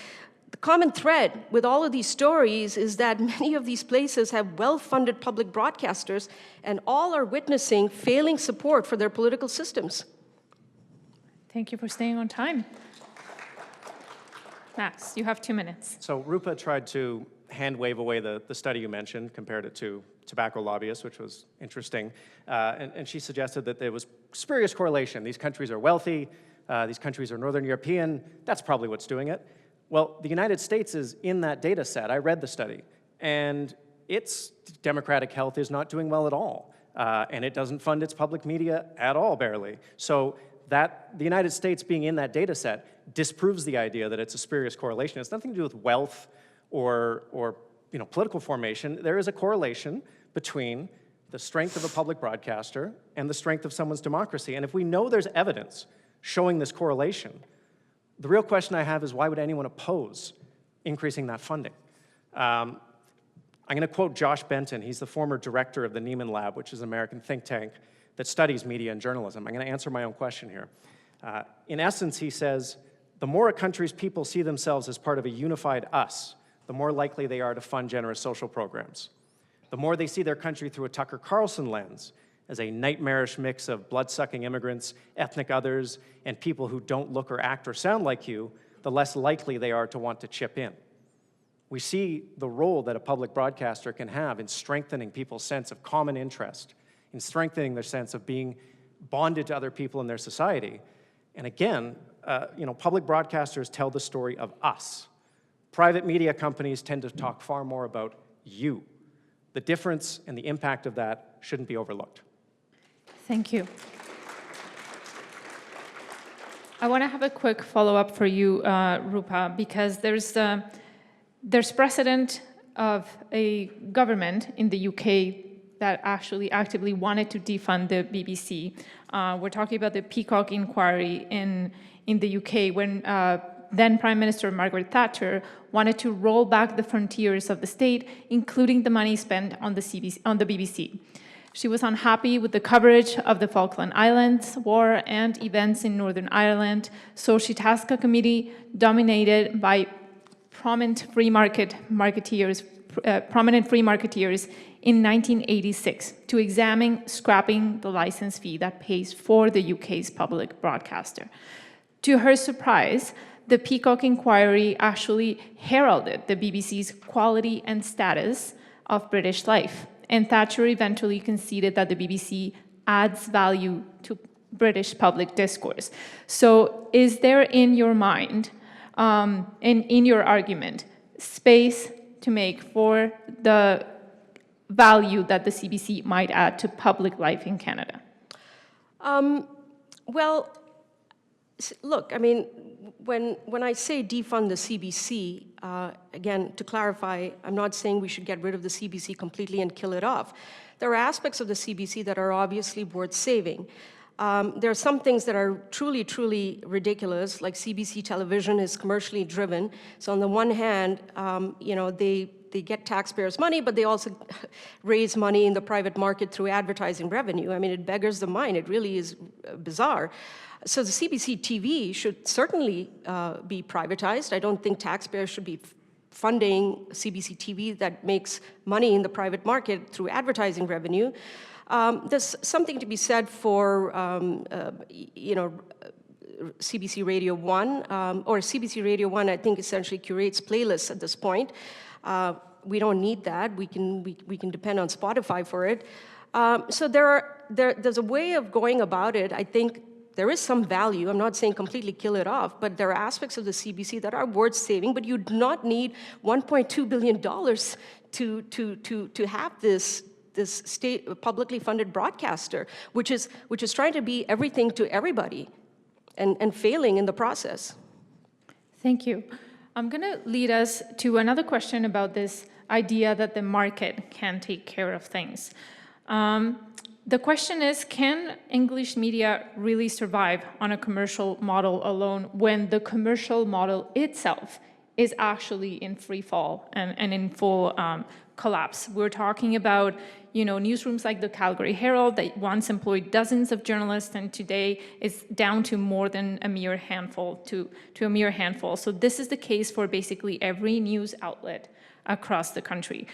The common thread with all of these stories is that many of these places have well-funded public broadcasters, and all are witnessing failing support for their political systems. Thank you for staying on time. Max, you have 2 minutes. So Rupa tried to hand-wave away the study you mentioned, compared it to tobacco lobbyists, which was interesting. And she suggested that there was spurious correlation. These countries are wealthy, these countries are Northern European, that's probably what's doing it. Well, the United States is in that data set. I read the study, and its democratic health is not doing well at all. And it doesn't fund its public media at all, barely. So that the United States being in that data set disproves the idea that it's a spurious correlation. It's nothing to do with wealth or political formation. There is a correlation between the strength of a public broadcaster and the strength of someone's democracy. And if we know there's evidence showing this correlation, the real question I have is, why would anyone oppose increasing that funding? I'm going to quote Josh Benton. He's the former director of the Nieman Lab, which is an American think tank that studies media and journalism. I'm going to answer my own question here. In essence, he says, The more a country's people see themselves as part of a unified us, the more likely they are to fund generous social programs. The more they see their country through a Tucker Carlson lens, as a nightmarish mix of blood-sucking immigrants, ethnic others, and people who don't look or act or sound like you, the less likely they are to want to chip in. We see the role that a public broadcaster can have in strengthening people's sense of common interest, in strengthening their sense of being bonded to other people in their society. And again, public broadcasters tell the story of us. Private media companies tend to talk far more about you. The difference and the impact of that shouldn't be overlooked. Thank you. I want to have a quick follow-up for you, Rupa, because there's precedent of a government in the UK that actually actively wanted to defund the BBC. We're talking about the Peacock inquiry in the UK when then Prime Minister Margaret Thatcher wanted to roll back the frontiers of the state, including the money spent on the BBC. She was unhappy with the coverage of the Falkland Islands War and events in Northern Ireland, so she tasked a committee dominated by prominent free marketeers in 1986 to examine scrapping the license fee that pays for the UK's public broadcaster. To her surprise, the Peacock inquiry actually heralded the BBC's quality and status of British life, and Thatcher eventually conceded that the BBC adds value to British public discourse. So is there in your mind, and in your argument, space to make for the value that the CBC might add to public life in Canada? Well, look, I mean, when I say defund the CBC, again, to clarify, I'm not saying we should get rid of the CBC completely and kill it off. There are aspects of the CBC that are obviously worth saving. There are some things that are truly, truly ridiculous, like CBC television is commercially driven. So on the one hand, they get taxpayers' money, but they also raise money in the private market through advertising revenue. I mean, it beggars the mind. It really is bizarre. So the CBC TV should certainly be privatized. I don't think taxpayers should be funding CBC TV that makes money in the private market through advertising revenue. There's something to be said for, CBC Radio 1, or CBC Radio 1, I think, essentially curates playlists at this point. We don't need that. We can depend on Spotify for it. So there's a way of going about it. I think there is some value. I'm not saying completely kill it off, but there are aspects of the CBC that are worth saving, but you do not need $1.2 billion to have this state publicly funded broadcaster, which is trying to be everything to everybody and failing in the process. Thank you. I'm going to lead us to another question about this idea that the market can take care of things. The question is, can English media really survive on a commercial model alone when the commercial model itself is actually in free fall and in full collapse? We're talking about, newsrooms like the Calgary Herald that once employed dozens of journalists and today is down to more than a mere handful, to a mere handful. So this is the case for basically every news outlet across the country.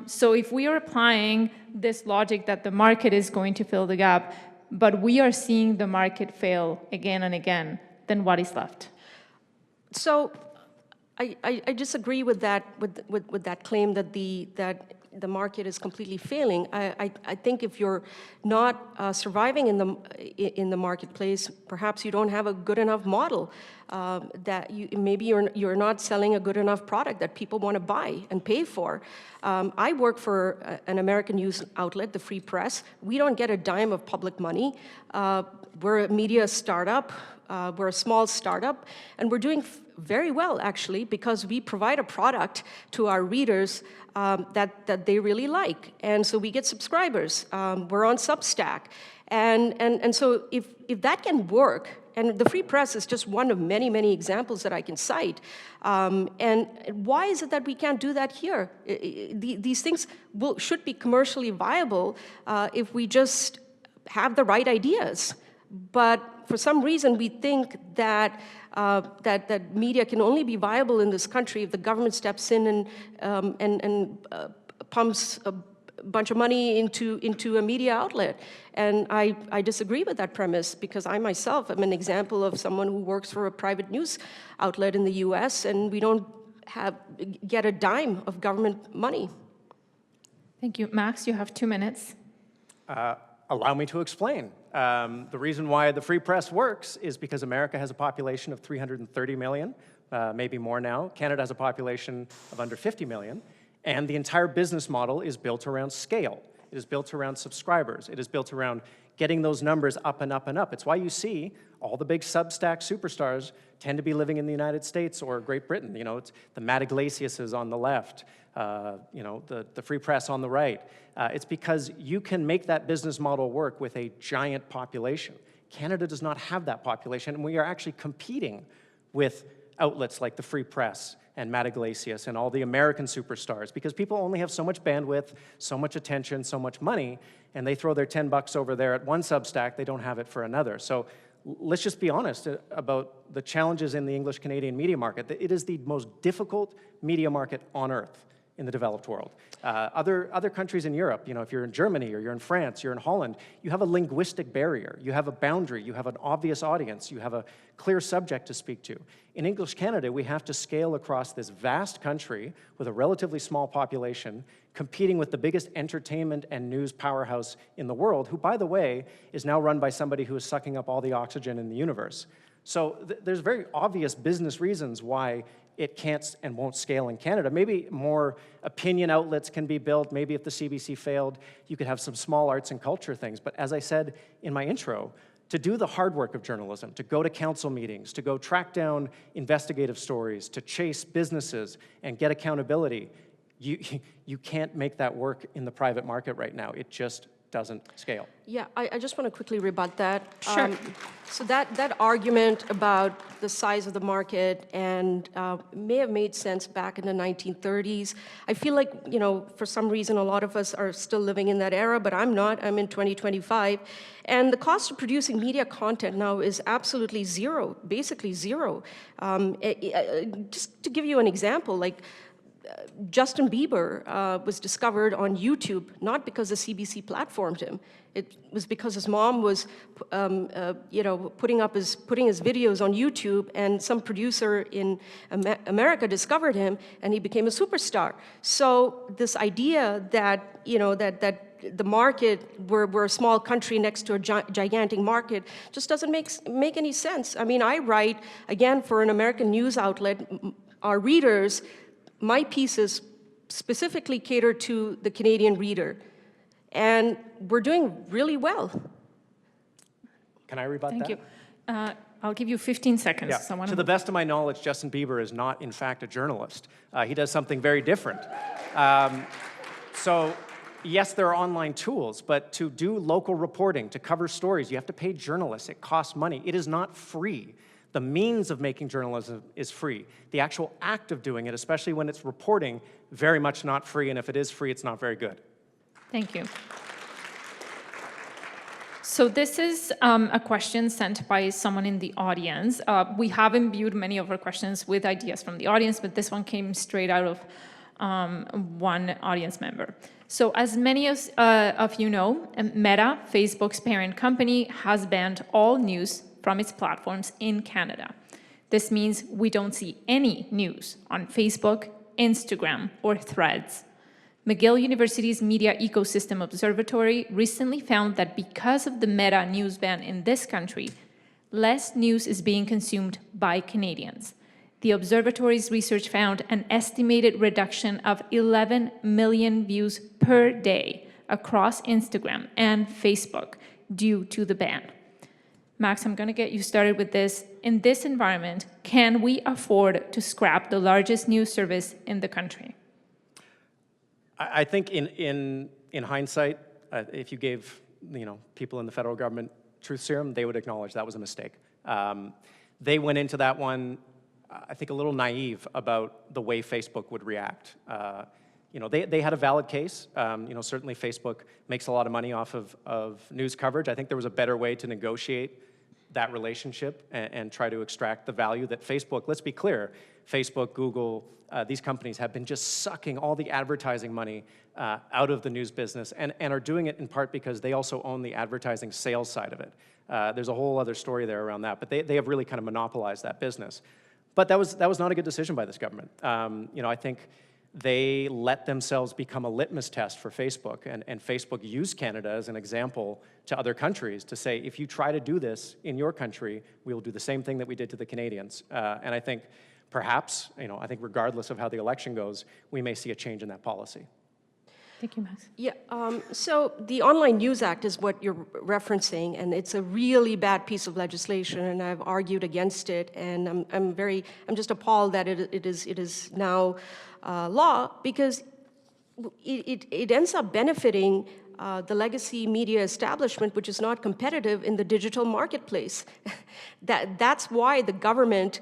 So if we are applying this logic that the market is going to fill the gap, but we are seeing the market fail again and again, then what is left? So I disagree with that with that claim that the market is completely failing. I think if you're not surviving in the marketplace, perhaps you don't have a good enough model. That maybe you're not selling a good enough product that people want to buy and pay for. I work for an American news outlet, the Free Press. We don't get a dime of public money. We're a media startup. We're a small startup, and we're doing very well, actually, because we provide a product to our readers that they really like. And so we get subscribers. We're on Substack. And so if that can work, and the Free Press is just one of many, many examples that I can cite. And why is it that we can't do that here? These things should be commercially viable if we just have the right ideas. But for some reason, we think that that media can only be viable in this country if the government steps in and pumps a bunch of money into a media outlet. And I disagree with that premise, because I myself am an example of someone who works for a private news outlet in the US, and we don't get a dime of government money. Thank you. Max, you have 2 minutes. Allow me to explain. The reason why the free press works is because America has a population of 330 million, maybe more now. Canada has a population of under 50 million. And the entire business model is built around scale. It is built around subscribers. It is built around getting those numbers up and up and up. It's why you see all the big Substack superstars tend to be living in the United States or Great Britain. You know, it's the Matt Iglesiases on the left, you know, the Free Press on the right. It's because you can make that business model work with a giant population. Canada does not have that population, and we are actually competing with outlets like the Free Press and Matt Iglesias and all the American superstars, because people only have so much bandwidth, so much attention, so much money, and they throw their $10 over there at one Substack, they don't have it for another. So let's just be honest about the challenges in the English-Canadian media market. It is the most difficult media market on earth in the developed world. Other countries in Europe, you know, if you're in Germany or you're in France, you're in Holland, you have a linguistic barrier, you have a boundary, you have an obvious audience, you have a clear subject to speak to. In English Canada, we have to scale across this vast country with a relatively small population, competing with the biggest entertainment and news powerhouse in the world, who, by the way, is now run by somebody who is sucking up all the oxygen in the universe. So there's very obvious business reasons why it can't and won't scale in Canada. Maybe more opinion outlets can be built. Maybe if the CBC failed, you could have some small arts and culture things. But as I said in my intro, to do the hard work of journalism, to go to council meetings, to go track down investigative stories, to chase businesses and get accountability, you can't make that work in the private market right now. It just doesn't scale. Yeah, I just want to quickly rebut that. Sure. So that argument about the size of the market and may have made sense back in the 1930s. I feel like, you know, for some reason, a lot of us are still living in that era, but I'm not. I'm in 2025. And the cost of producing media content now is absolutely zero, basically zero. Just to give you an example, like, Justin Bieber was discovered on YouTube, not because the CBC platformed him. It was because his mom was, you know, putting his videos on YouTube, and some producer in America discovered him, and he became a superstar. So this idea that, you know, that the market, we're a small country next to a gigantic market, just doesn't make any sense. I mean, I write, again, for an American news outlet. Our readers, my pieces specifically cater to the Canadian reader, and we're doing really well. Can I rebut that? Thank you. I'll give you 15 seconds. Yeah. To the best of my knowledge, Justin Bieber is not, in fact, a journalist. He does something very different. So, yes, there are online tools, but to do local reporting, to cover stories, you have to pay journalists. It costs money. It is not free. The means of making journalism is free. The actual act of doing it, especially when it's reporting, very much not free, and if it is free, it's not very good. Thank you. So this is a question sent by someone in the audience. We have imbued many of our questions with ideas from the audience, but this one came straight out of one audience member. So as many of you know, Meta, Facebook's parent company, has banned all news from its platforms in Canada. This means we don't see any news on Facebook, Instagram, or Threads. McGill University's Media Ecosystem Observatory recently found that because of the Meta news ban in this country, less news is being consumed by Canadians. The observatory's research found an estimated reduction of 11 million views per day across Instagram and Facebook due to the ban. Max, I'm going to get you started with this. In this environment, can we afford to scrap the largest news service in the country? I think in hindsight, if you gave, you know, people in the federal government truth serum, they would acknowledge that was a mistake. They went into that one, I think, a little naive about the way Facebook would react. You know, they had a valid case. You know, certainly Facebook makes a lot of money off of news coverage. I think there was a better way to negotiate that relationship and try to extract the value that Facebook, let's be clear, Facebook, Google, these companies have been just sucking all the advertising money out of the news business and are doing it in part because they also own the advertising sales side of it. There's a whole other story there around that, but they have really kind of monopolized that business. But that was not a good decision by this government. I think they let themselves become a litmus test for Facebook, and Facebook used Canada as an example to other countries to say, if you try to do this in your country, we will do the same thing that we did to the Canadians. And I think perhaps, I think regardless of how the election goes, we may see a change in that policy. Thank you, Max. Yeah, so the Online News Act is what you're referencing, and it's a really bad piece of legislation, and I've argued against it, and I'm just appalled that it is now law, because it ends up benefiting the legacy media establishment, which is not competitive in the digital marketplace. That's why the government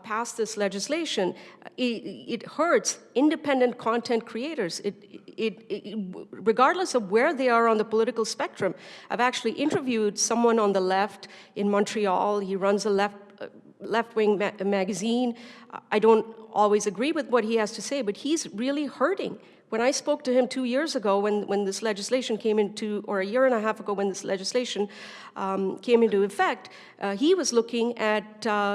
passed this legislation. It hurts independent content creators. Regardless of where they are on the political spectrum. I've actually interviewed someone on the left in Montreal. He runs a left-wing magazine. I don't always agree with what he has to say, but he's really hurting. When I spoke to him 2 years ago when this legislation came into, or a year and a half ago when this legislation came into effect, he was looking at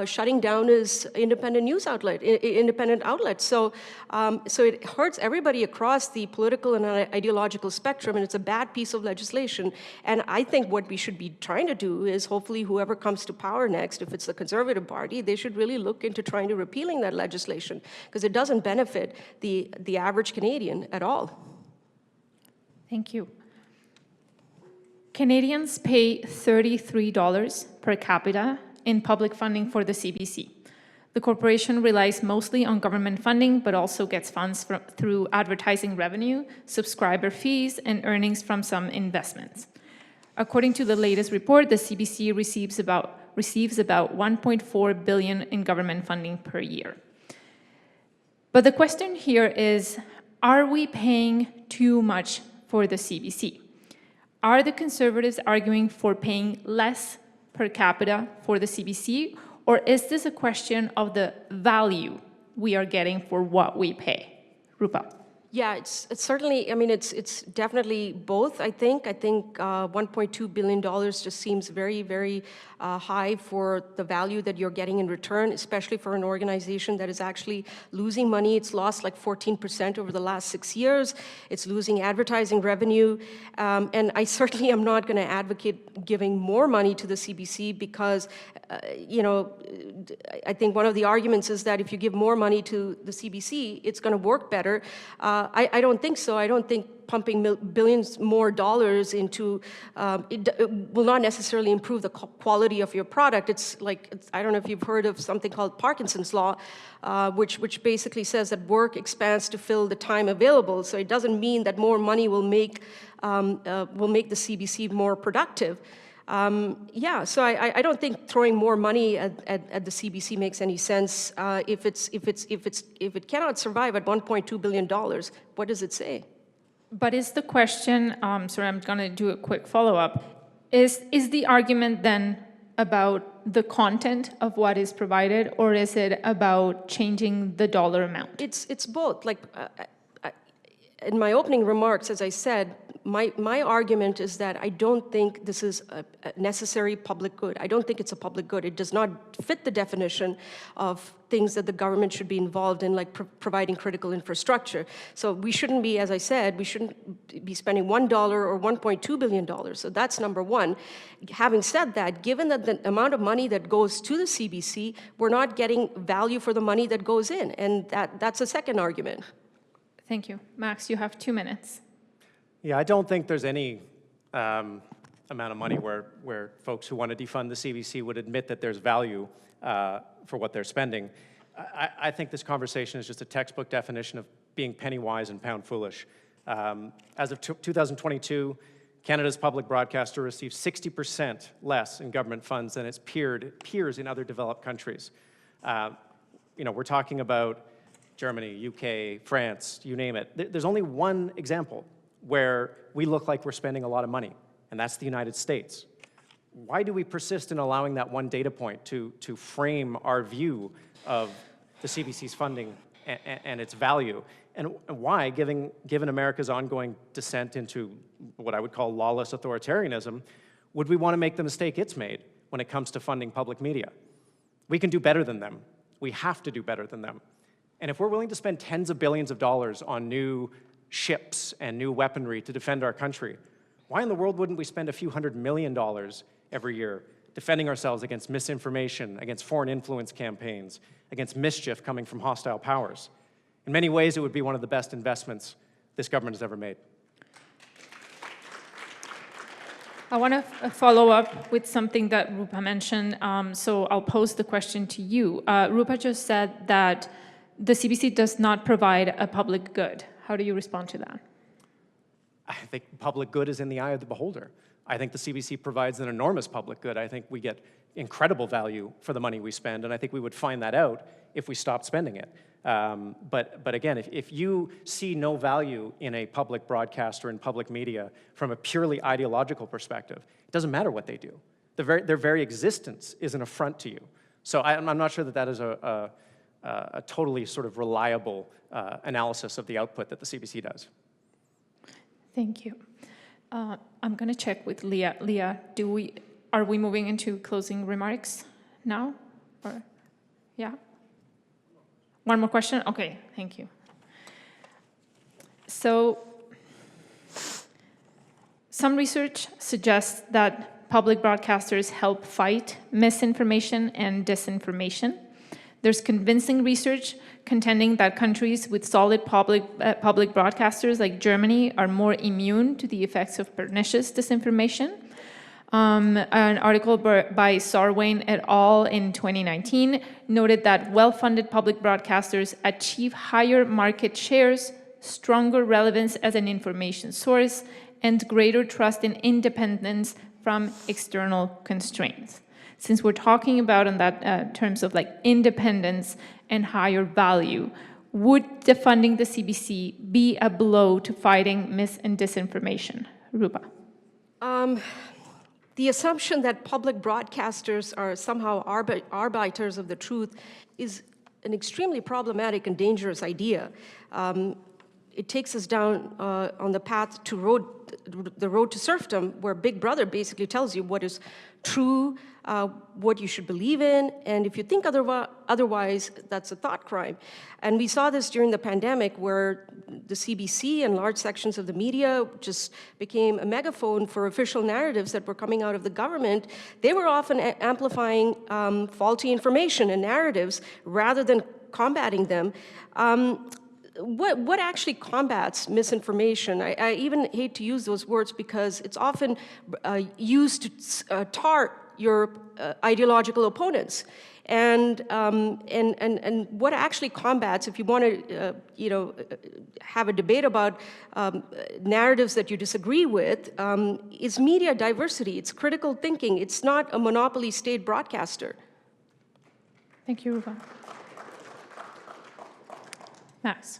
shutting down his independent news outlet, independent outlet. So it hurts everybody across the political and ideological spectrum, and it's a bad piece of legislation. And I think what we should be trying to do is hopefully whoever comes to power next, if it's the Conservative Party, they should really look into trying to repealing that legislation, because it doesn't benefit the average Canadian at all. Thank you. Canadians pay $33 per capita in public funding for the CBC. The corporation relies mostly on government funding, but also gets funds through advertising revenue, subscriber fees, and earnings from some investments. According to the latest report, the CBC receives about $1.4 billion in government funding per year. But the question here is, are we paying too much for the CBC? Are the Conservatives arguing for paying less per capita for the CBC, or is this a question of the value we are getting for what we pay? Rupa. Yeah, it's certainly, it's definitely both, I think. I think $1.2 billion just seems very, very high for the value that you're getting in return, especially for an organization that is actually losing money. It's lost like 14% over the last 6 years. It's losing advertising revenue. And I certainly am not going to advocate giving more money to the CBC because, I think one of the arguments is that if you give more money to the CBC, it's going to work better. I don't think so. I don't think pumping billions more dollars into it will not necessarily improve the quality of your product. It's like, I don't know if you've heard of something called Parkinson's law, which basically says that work expands to fill the time available. So it doesn't mean that more money will make the CBC more productive. So I don't think throwing more money at the CBC makes any sense. If it cannot survive at $1.2 billion, what does it say? But is the question, sorry, I'm going to do a quick follow-up, is the argument then about the content of what is provided, or is it about changing the dollar amount? It's both. Like, in my opening remarks, as I said, my argument is that I don't think this is a necessary public good. I don't think it's a public good. It does not fit the definition of things that the government should be involved in, like providing critical infrastructure. So we shouldn't be, as I said, we shouldn't be spending $1 or $1.2 billion. So that's number one. Having said that, given that the amount of money that goes to the CBC, we're not getting value for the money that goes in. And that's a second argument. Thank you. Max, you have 2 minutes. Yeah, I don't think there's any amount of money where folks who want to defund the CBC would admit that there's value for what they're spending. I think this conversation is just a textbook definition of being penny wise and pound foolish. As of 2022, Canada's public broadcaster received 60% less in government funds than its peers in other developed countries. We're talking about Germany, UK, France, you name it. There's only one example where we look like we're spending a lot of money, and that's the United States. why do we persist in allowing that one data point to frame our view of the CBC's funding and its value? And why, given America's ongoing descent into what I would call lawless authoritarianism, would we want to make the mistake it's made when it comes to funding public media? We can do better than them. We have to do better than them. And if we're willing to spend tens of billions of dollars on new ships and new weaponry to defend our country, why in the world wouldn't we spend a few $100 million every year defending ourselves against misinformation, against foreign influence campaigns, against mischief coming from hostile powers? In many ways, it would be one of the best investments this government has ever made. I want to follow up with something that Rupa mentioned, so I'll pose the question to you. Rupa just said that the CBC does not provide a public good. How do you respond to that? I think public good is in the eye of the beholder. I think the CBC provides an enormous public good. I think we get incredible value for the money we spend, and I think we would find that out if we stopped spending it. But again, if you see no value in a public broadcaster and public media from a purely ideological perspective, it doesn't matter what they do. Their very existence is an affront to you. So I'm not sure that that is a totally sort of reliable analysis of the output that the CBC does. Thank you. I'm going to check with Leah. Leah, are we moving into closing remarks now? Or, yeah? One more question? Okay, thank you. So, some research suggests that public broadcasters help fight misinformation and disinformation. There's convincing research contending that countries with solid public broadcasters like Germany are more immune to the effects of pernicious disinformation. An article by Sarwain et al. In 2019 noted that well-funded public broadcasters achieve higher market shares, stronger relevance as an information source, and greater trust and independence from external constraints. Since we're talking about in that terms of like independence and higher value, would defunding the CBC be a blow to fighting mis and disinformation? Rupa. The assumption that public broadcasters are somehow arbiters of the truth is an extremely problematic and dangerous idea. It takes us down on the path to the road to serfdom, where Big Brother basically tells you what is true, what you should believe in, and if you think otherwise, that's a thought crime. And we saw this during the pandemic, where the CBC and large sections of the media just became a megaphone for official narratives that were coming out of the government. They were often amplifying faulty information and narratives rather than combating them. What actually combats misinformation? I even hate to use those words because it's often used to tar your ideological opponents. And what actually combats, if you want to, have a debate about narratives that you disagree with, is media diversity. It's critical thinking. It's not a monopoly state broadcaster. Thank you, Rupa. Max.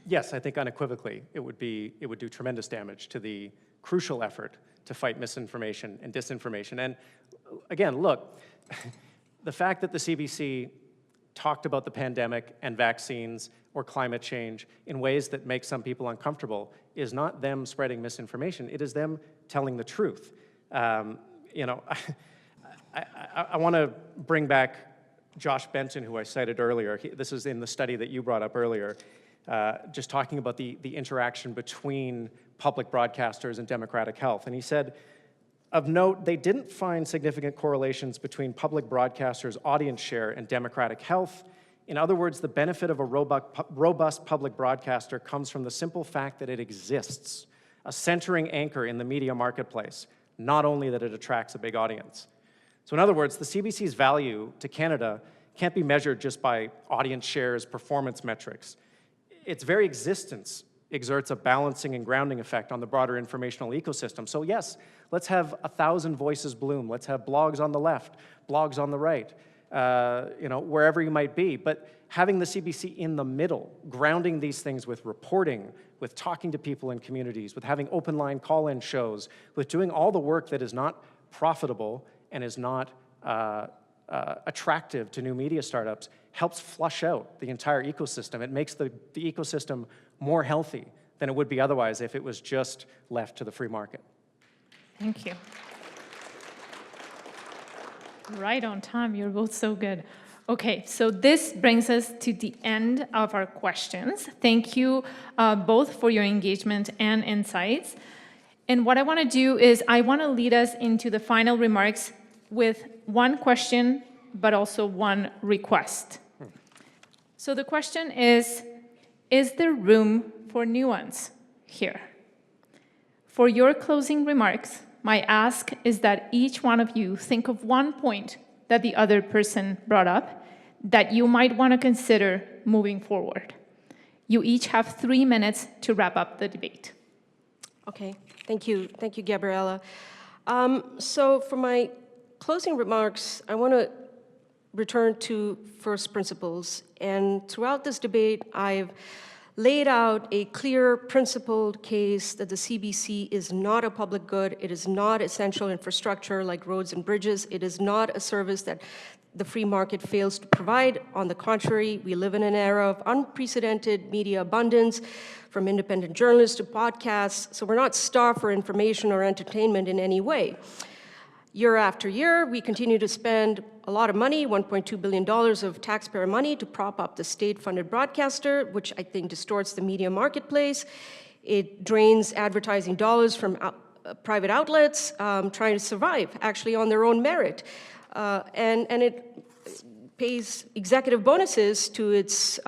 Yes, I think unequivocally it would do tremendous damage to the crucial effort to fight misinformation and disinformation. And again, look, the fact that the CBC talked about the pandemic and vaccines or climate change in ways that make some people uncomfortable is not them spreading misinformation, it is them telling the truth. I want to bring back Josh Benson, who I cited earlier. This is in the study that you brought up earlier, just talking about the interaction between public broadcasters and democratic health. And he said, of note, they didn't find significant correlations between public broadcasters' audience share and democratic health. In other words, the benefit of a robust public broadcaster comes from the simple fact that it exists, a centering anchor in the media marketplace, not only that it attracts a big audience. So in other words, the CBC's value to Canada can't be measured just by audience shares, performance metrics. Its very existence exerts a balancing and grounding effect on the broader informational ecosystem. So yes, let's have 1,000 voices bloom. Let's have blogs on the left, blogs on the right, wherever you might be. But having the CBC in the middle, grounding these things with reporting, with talking to people in communities, with having open line call-in shows, with doing all the work that is not profitable and is not attractive to new media startups helps flush out the entire ecosystem. It makes the ecosystem more healthy than it would be otherwise if it was just left to the free market. Thank you. Right on time, you're both so good. Okay, so this brings us to the end of our questions. Thank you both for your engagement and insights. And what I want to do is I want to lead us into the final remarks with one question, but also one request. So the question is there room for nuance here? For your closing remarks, my ask is that each one of you think of one point that the other person brought up that you might want to consider moving forward. You each have 3 minutes to wrap up the debate. Okay, thank you, Gabriella. So for my closing remarks, I want to return to first principles. And throughout this debate, I've laid out a clear, principled case that the CBC is not a public good. It is not essential infrastructure like roads and bridges. It is not a service that the free market fails to provide. On the contrary, we live in an era of unprecedented media abundance, from independent journalists to podcasts. So we're not starved for information or entertainment in any way. Year after year, we continue to spend a lot of money, $1.2 billion of taxpayer money, to prop up the state-funded broadcaster, which I think distorts the media marketplace. It drains advertising dollars from private outlets trying to survive, actually on their own merit. And it pays executive bonuses to its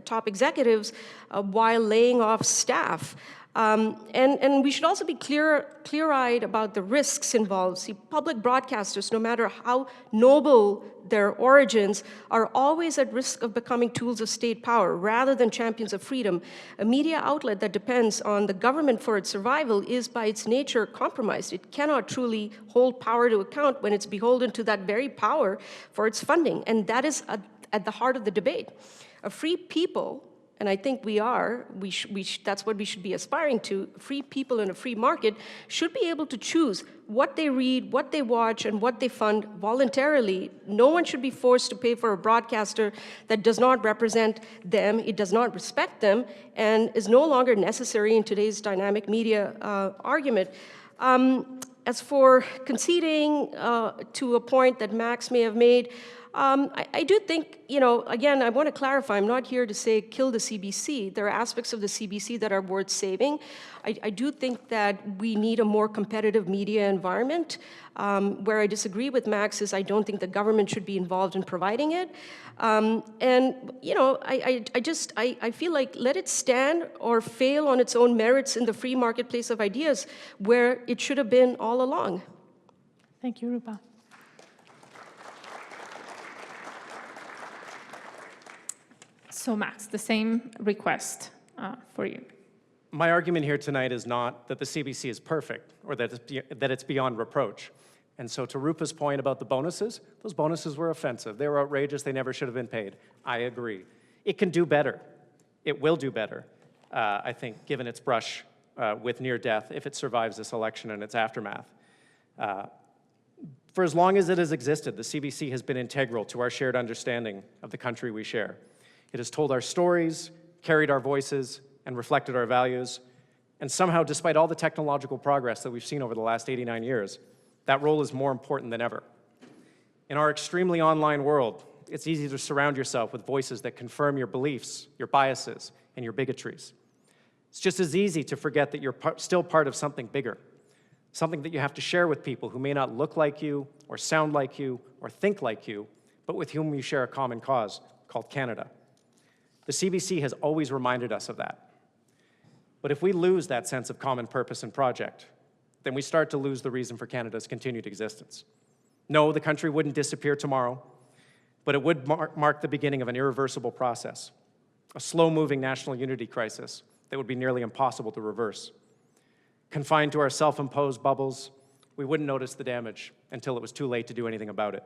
top executives while laying off staff. And we should also be clear-eyed about the risks involved. See, public broadcasters, no matter how noble their origins, are always at risk of becoming tools of state power rather than champions of freedom. A media outlet that depends on the government for its survival is by its nature compromised. It cannot truly hold power to account when it's beholden to that very power for its funding. And that is at the heart of the debate. A free people, and I think that's what we should be aspiring to. Free people in a free market should be able to choose what they read, what they watch, and what they fund voluntarily. No one should be forced to pay for a broadcaster that does not represent them, it does not respect them, and is no longer necessary in today's dynamic media argument. As for conceding to a point that Max may have made, I do think, again, I want to clarify, I'm not here to say kill the CBC. There are aspects of the CBC that are worth saving. I do think that we need a more competitive media environment. Where I disagree with Max is I don't think the government should be involved in providing it. I feel like let it stand or fail on its own merits in the free marketplace of ideas where it should have been all along. Thank you, Rupa. So Max, the same request for you. My argument here tonight is not that the CBC is perfect or that it's beyond reproach. And so to Rupa's point about the bonuses, those bonuses were offensive. They were outrageous. They never should have been paid. I agree. It can do better. It will do better, I think, given its brush with near death if it survives this election and its aftermath. For as long as it has existed, the CBC has been integral to our shared understanding of the country we share. It has told our stories, carried our voices, and reflected our values. And somehow, despite all the technological progress that we've seen over the last 89 years, that role is more important than ever. In our extremely online world, it's easy to surround yourself with voices that confirm your beliefs, your biases, and your bigotries. It's just as easy to forget that you're still part of something bigger, something that you have to share with people who may not look like you, or sound like you, or think like you, but with whom you share a common cause called Canada. The CBC has always reminded us of that. But if we lose that sense of common purpose and project, then we start to lose the reason for Canada's continued existence. No, the country wouldn't disappear tomorrow, but it would mark the beginning of an irreversible process, a slow-moving national unity crisis that would be nearly impossible to reverse. Confined to our self-imposed bubbles, we wouldn't notice the damage until it was too late to do anything about it.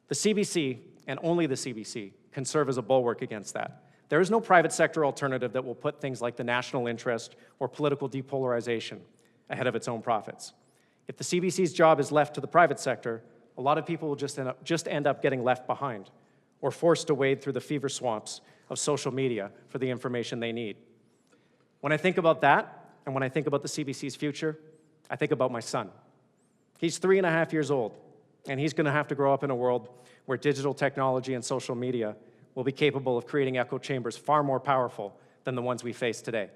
The CBC, and only the CBC, can serve as a bulwark against that. There is no private sector alternative that will put things like the national interest or political depolarization ahead of its own profits. If the CBC's job is left to the private sector, a lot of people will just end up getting left behind or forced to wade through the fever swamps of social media for the information they need. When I think about that, and when I think about the CBC's future, I think about my son. He's 3.5 years old, and he's going to have to grow up in a world where digital technology and social media will be capable of creating echo chambers far more powerful than the ones we face today.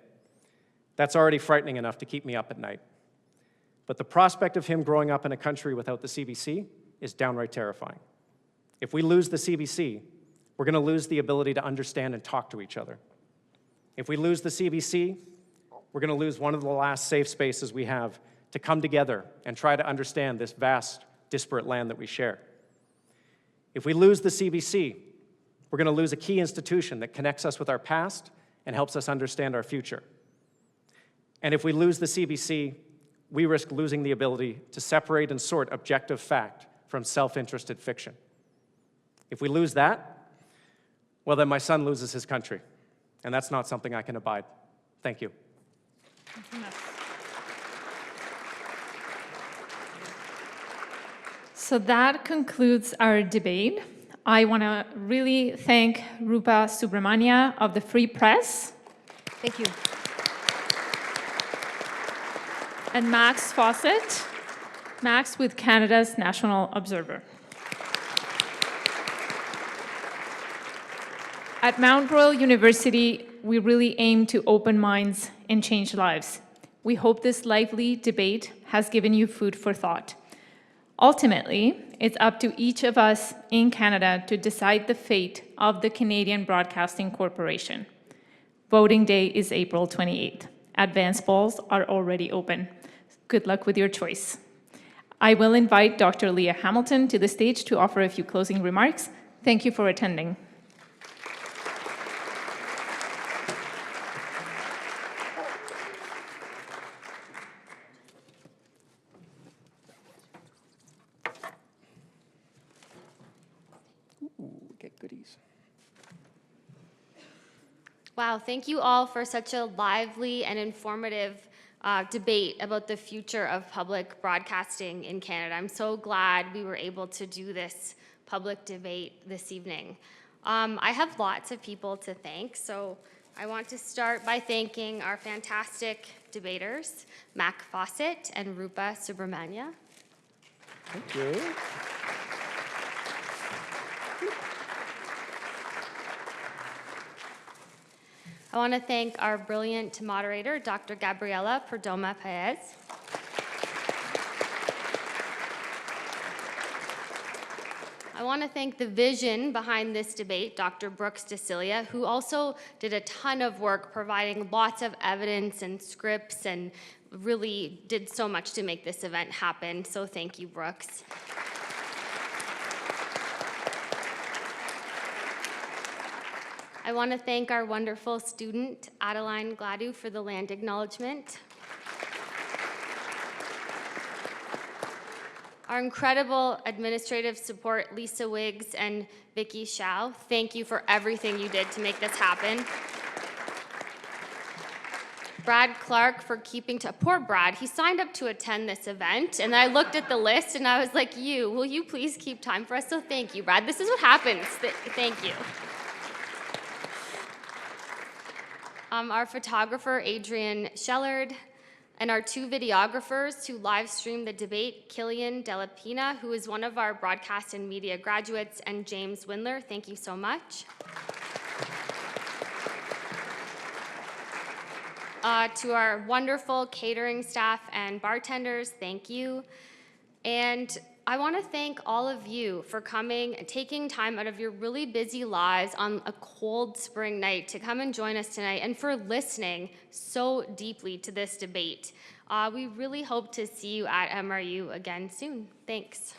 That's already frightening enough to keep me up at night. But the prospect of him growing up in a country without the CBC is downright terrifying. If we lose the CBC, we're going to lose the ability to understand and talk to each other. If we lose the CBC, we're going to lose one of the last safe spaces we have to come together and try to understand this vast, disparate land that we share. If we lose the CBC, we're going to lose a key institution that connects us with our past and helps us understand our future. And if we lose the CBC, we risk losing the ability to separate and sort objective fact from self-interested fiction. If we lose that, well, then my son loses his country, and that's not something I can abide. Thank you. So that concludes our debate. I want to really thank Rupa Subramania of the Free Press. Thank you. And Max Fawcett, Max with Canada's National Observer. At Mount Royal University, we really aim to open minds and change lives. We hope this lively debate has given you food for thought. Ultimately, it's up to each of us in Canada to decide the fate of the Canadian Broadcasting Corporation. Voting day is April 28th. Advance polls are already open. Good luck with your choice. I will invite Dr. Leah Hamilton to the stage to offer a few closing remarks. Thank you for attending. Get goodies. Wow, thank you all for such a lively and informative debate about the future of public broadcasting in Canada. I'm so glad we were able to do this public debate this evening. I have lots of people to thank, so I want to start by thanking our fantastic debaters, Mac Fawcett and Rupa Subramania. Thank you. I want to thank our brilliant moderator, Dr. Gabriela Perdomo-Paez. I want to thank the vision behind this debate, Dr. Brooks DeCilia, who also did a ton of work providing lots of evidence and scripts and really did so much to make this event happen. So thank you, Brooks. I want to thank our wonderful student, Adeline Gladu, for the land acknowledgement. Our incredible administrative support, Lisa Wiggs and Vicky Shao. Thank you for everything you did to make this happen. Brad Clark for keeping to, poor Brad, he signed up to attend this event, and I looked at the list and I was like, will you please keep time for us? So thank you, Brad. This is what happens. Thank you. Our photographer, Adrian Shellard, and our two videographers who live streamed the debate, Killian Delapina, who is one of our broadcast and media graduates, and James Windler. Thank you so much. To our wonderful catering staff and bartenders, thank you. And I want to thank all of you for coming and taking time out of your really busy lives on a cold spring night to come and join us tonight, and for listening so deeply to this debate. We really hope to see you at MRU again soon. Thanks.